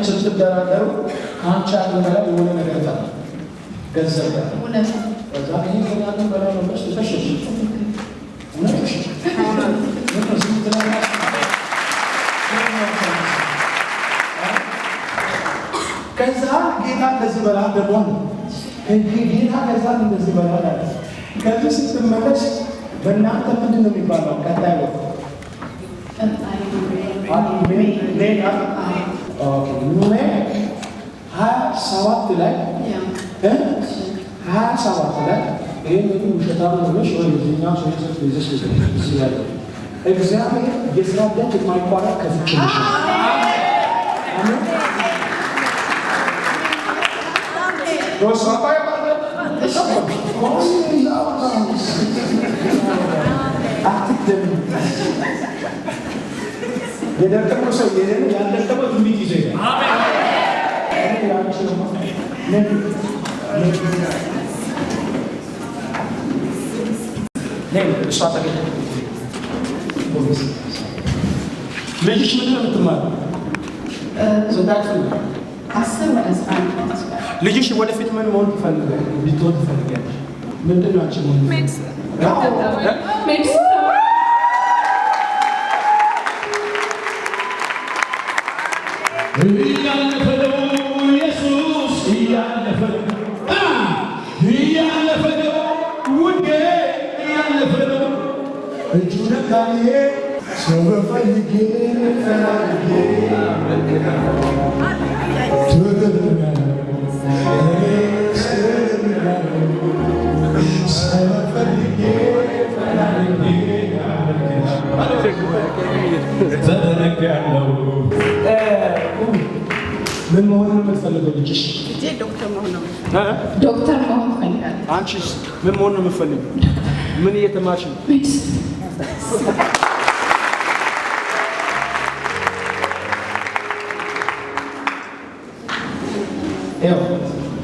ስትደራደሩ ከአንቺ አቅም በላይ የሆነ ነገር ታል ገንዘብ ጋር ከዛ ይህ ከያለን በላይ ነው ብለሽ ተሸሽ ከዛ ጌታ እንደዚህ በላ ደርቧል። ጌታ ከዛ እንደዚህ በላ ያለ ከዚህ ስትመለስ በእናንተ ምንድን ነው የሚባለው? ቀጣይ ነው ሜ 27 ላይ 27 ላይ ይህ ምንም ውሸታም ሆነሽ ወይ ዚኛ ሶስት ቤዘሽ ያለ እግዚአብሔር የስራ ደጅ የማይቋረጥ ከፍች የደቀመው ሰው ያልደቀመው ትንቢት ይዘ ልጅሽ ምንድን ነው የምትማረው? ልጅሽ ወደፊት ምን መሆን ትፈልጋለሽ? ምንድን ነው አንቺ መሆን? ምን መሆን ነው የምትፈልገው ልጅሽ? ዶክተር መሆን ነው። ዶክተር መሆን ፈልጋለሁ። አንቺስ ምን መሆን ነው የምትፈልገው? ምን እየተማርሽ ነው?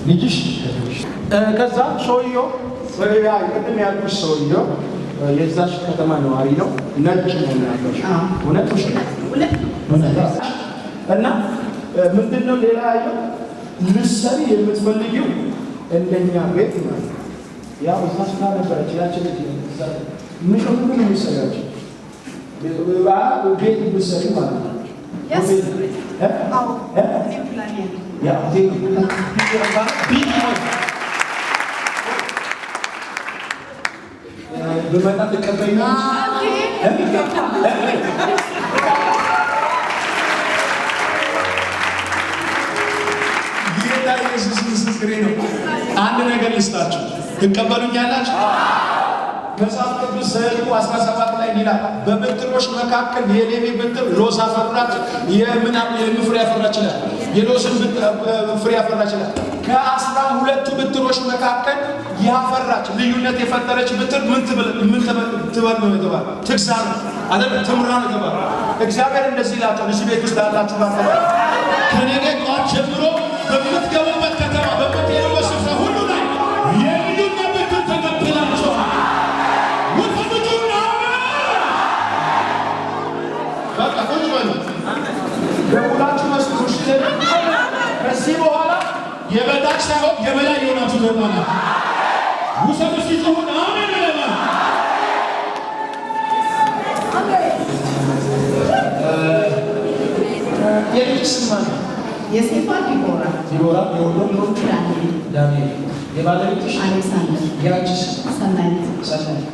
ልጅሽ ከዛ ሰውየው ቅድም ያልኩሽ ሰውየው የዛች ከተማ ነዋሪ ነው። ነጭ ነው ያለው እውነት እና ምንድነው ሌላ ያለው ልትሰሪ የምትፈልጊው እንደኛ ቤት ማለት ያው እዛች ጋር ነበረች ያችን ምን ነው የሚሰራቸው ቤት ልትሰሪ ማለት ነው። በመጣ ተቀበይና ኢየሱስ ምስክሬ ነው። አንድ ነገር ልስጣችሁ፣ ትቀበሉኛላችሁ? መጽሐፍ ቅዱስ ዘኍልቍ 17 ላይ ይላል በበትሮች መካከል የሌዊ በትር ሎዝ አፈራች፣ የምን ፍሬ አፈራች ይላል። የሎዝን ፍሬ አፈራች ይላል። ከ12ቱ በትሮች መካከል ያፈራች ልዩነት የፈጠረች በትር ምን ትበል ነው የተባለው? ትግዛር አይደል? ትምራ ነው የተባለው። እግዚአብሔር እንደዚህ ይላል እዚህ ቤት ውስጥ ያላችሁ ባተባ ከነገ ጠዋት ጀምሮ በምትገቡበት ከተማ በምትሄዱበት ስፍራ ሁሉ ላይ የልዩነት በትር ተቀብላችኋል። በቃ ቁጭ በሉ። በሁላችሁ መስሉ ከዚህ በኋላ የበታች ሳይሆን የበላይ የሆናችሁ ትሆናላችሁ። ውሰዱ ሲሆን አሜን ይላል። የልጅ ስም ማለት የሴቷ ዲቦራ የወንዶም ነው ዳንኤል የባለቤትሽ አሌክሳንደር ያንቺስ ሰናይት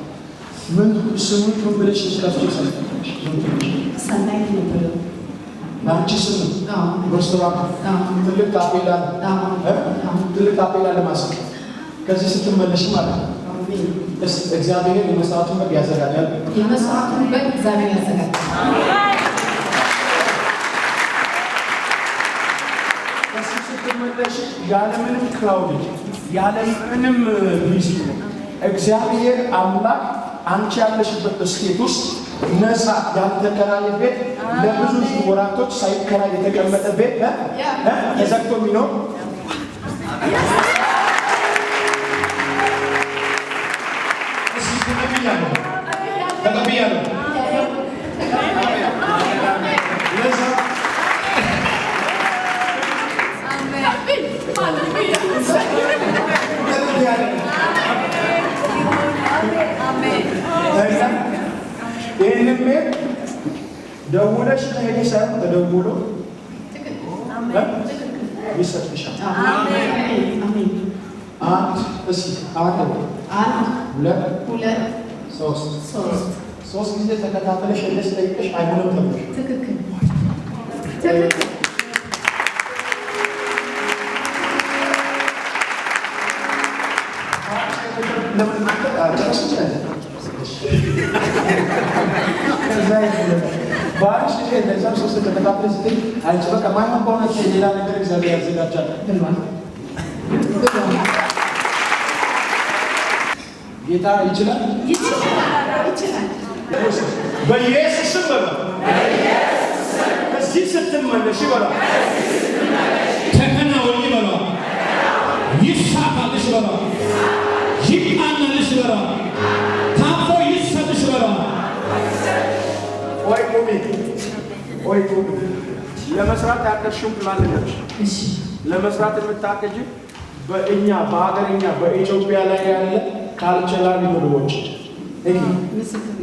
ምን ስሙን ምን ብለሽ ስላፍሽ ሰናይት ነበር። አንቺ ስም ሬስቶራንት ትልቅ ታፔላ ለማስቀ ከዚህ ስትመለሽ ማለት ነው። እግዚአብሔር የመስዋዕቱን በግ ያዘጋጃል። የመስዋዕቱን በግ እግዚአብሔር ያዘጋጃል። ከዚህ ስትመለሽ ያለምንም ክራውድ ያለምንም ቢዚ እግዚአብሔር አምላክ አንቺ ያለሽበት ስቴት ውስጥ ነፃ ያልተከራየ ቤት ለብዙ ወራቶች ሳይከራይ የተቀመጠ ቤት ተዘግቶ የሚኖር ተቀብያለሁ። ይህንም ቤት ደውለሽ ከሄደ ሳይሆን ተደውሎ ይሰጥሻል። ሁለት ሶስት ጊዜ ተከታተለሽ እንደስ ጠይቀሽ አይሆንም ተብለሽ ትክክል ባልሽ ለዛም ሶስት ተከታተለሽ ስትይ አንቺ በቃ ማይሆን ከሆነ ሌላ ነገር እግዚአብሔር ያዘጋጃል። ጌታ ይችላል። በኢየሱስ ስም በለው። ከዚህ ስትመለሽ በለው ተከናወኝ በለው። ይሳካልሽ በለው። ይቃናልሽ በለው። ታፎ ይሰጥሽ በለው። ወይ ቁሚ። ለመስራት ያቀድሽውን ፕላን ልንገርሽ። ለመስራት የምታቀጂ በእኛ በሀገርኛ በኢትዮጵያ ላይ ያለ ካልቸራል ምግቦች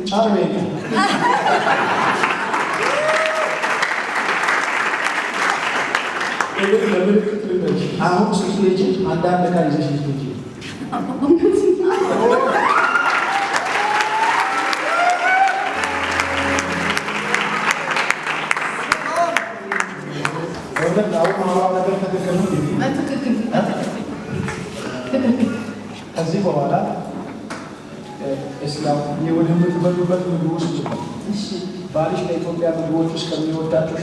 ጫርቤ ለምልክት ልንገርሽ። አሁን ስትሄጂ አንዳንድ ዕቃ ይዘሽ ልትሄጂ ከዚህ በኋላ እስላም ወደ የምትበሉበት ምግብ ውስጥ ባልሽ ከኢትዮጵያ ምግቦች ውስጥ ከሚወዳቸው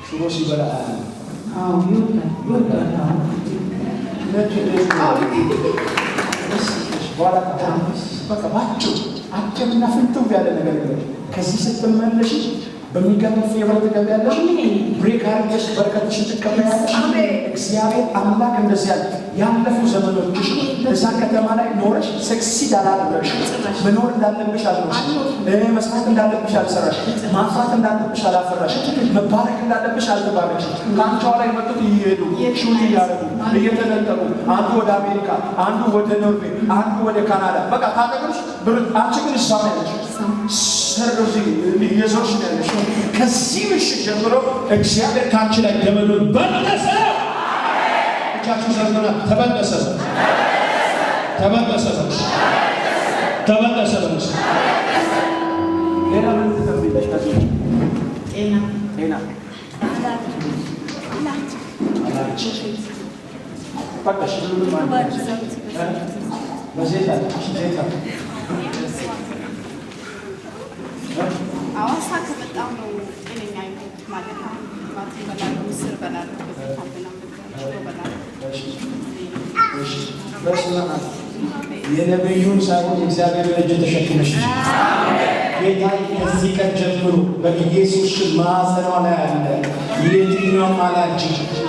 ሽሮ ሲበላ በቃ ባጭሩ አጭርና ፍንትው ያለ ነገር ከዚህ ስትመለሽ በሚገርም ፌቨር ተቀበያለሽ ብሬክ አድርገሽ በረከትሽን ትቀበያለሽ እግዚአብሔር አምላክ እንደዚህ ያለ ያለፉ ዘመኖችሽ እዛ ከተማ ላይ ኖረሽ ሰክሲድ አላደረግሽ መኖር እንዳለብሽ አልኖርሽ መስራት እንዳለብሽ አልሰራሽ ማፍራት እንዳለብሽ አላፈራሽ መባረክ እንዳለብሽ አልተባረክሽ ካንቻው ላይ መጥቶ ይሄዱ ሹት ያደርጉ እየተነጠቁ አንዱ ወደ አሜሪካ አንዱ ወደ ኖርዌይ አንዱ ወደ ካናዳ በቃ ታጠቅሽ ብር አንቺ ግን እሷ ነሽ ሰርዶዚ የዞርሽ ነሽ ከዚህ ምሽት ጀምሮ እግዚአብሔር ካንቺ ላይ ገመዱን በለሰ እጃችሁ ዘርግና ተበለሰ ሌላ ምን ትፈልጊያለሽ ከዚህ ጤና በቃ ሽሉሉ ማለት በዜታ አዋሳ ከመጣሁ ነው ጤነኛ አይነት ማለት ነው ማለት በላሉ ምስር በላሉ በታምና የነብዩን ሳይሆን እግዚአብሔር ልጅ ተሸክመሽ ጌታ ከዚህ ቀን ጀምሮ በኢየሱስ ማዕፀኗ ላይ አለ የትኛው ማላጅ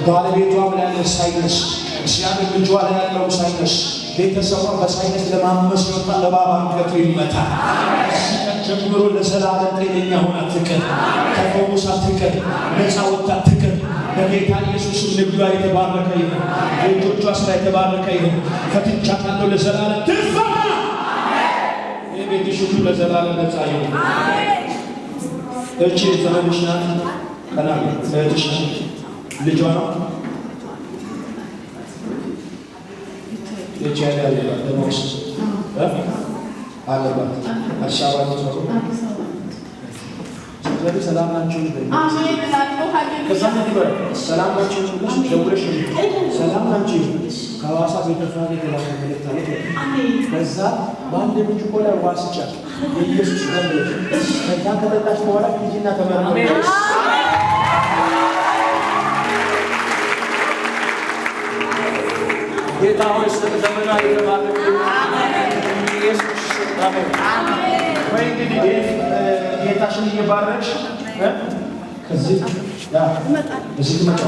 ባለቤቷ ላይ ያለ ሳይነስ እግዚአብሔር ልጇ ላይ ያለው ሳይነስ ቤተሰቧ በሳይነስ ለማመስ ወጣ ለባባ አንገቱ ይመታ ጀምሮ ለሰላም ጤነኛ ሆና ትቀር ተፈውሳ ትቀር ነፃ ወጣ ትቀር በጌታ ኢየሱስ ንግዷ የተባረከ ይሁን ልጆቿ ስራ የተባረከ ይሁን ፈትቻታለሁ ለዘላለም ትፈታ የቤትሽ ሁሉ ለዘላለም ነፃ ይሁን እቺ ዘመንሽ ናት ከና እህትሽ ልጇ ነው የቻለ ደሞስ አለባት አሻባ ነው ስለዚህ ሰላም ናችሁ አሜን ላለው ሀገር ከዛ ነበር ሰላም ናችሁ ደውለሽ ሰላም ናችሁ ከሐዋሳ ቤተክርስቲያን የተላከ መልእክት አለ አሜን ከዛ ባንድ ልጅ ቆላ ዋስጫ የኢየሱስ ደምለሽ ከዛ ከተጣሽ በኋላ ፊጂና ተመረመ አሜን ጌታ ሆይ ስለተዘመና ይባርክ አሜን ኢየሱስ አሜን አሜን ወይ እንግዲህ ጌታሽን እየባረክሽ ከዚህ ያ እዚህ መጣ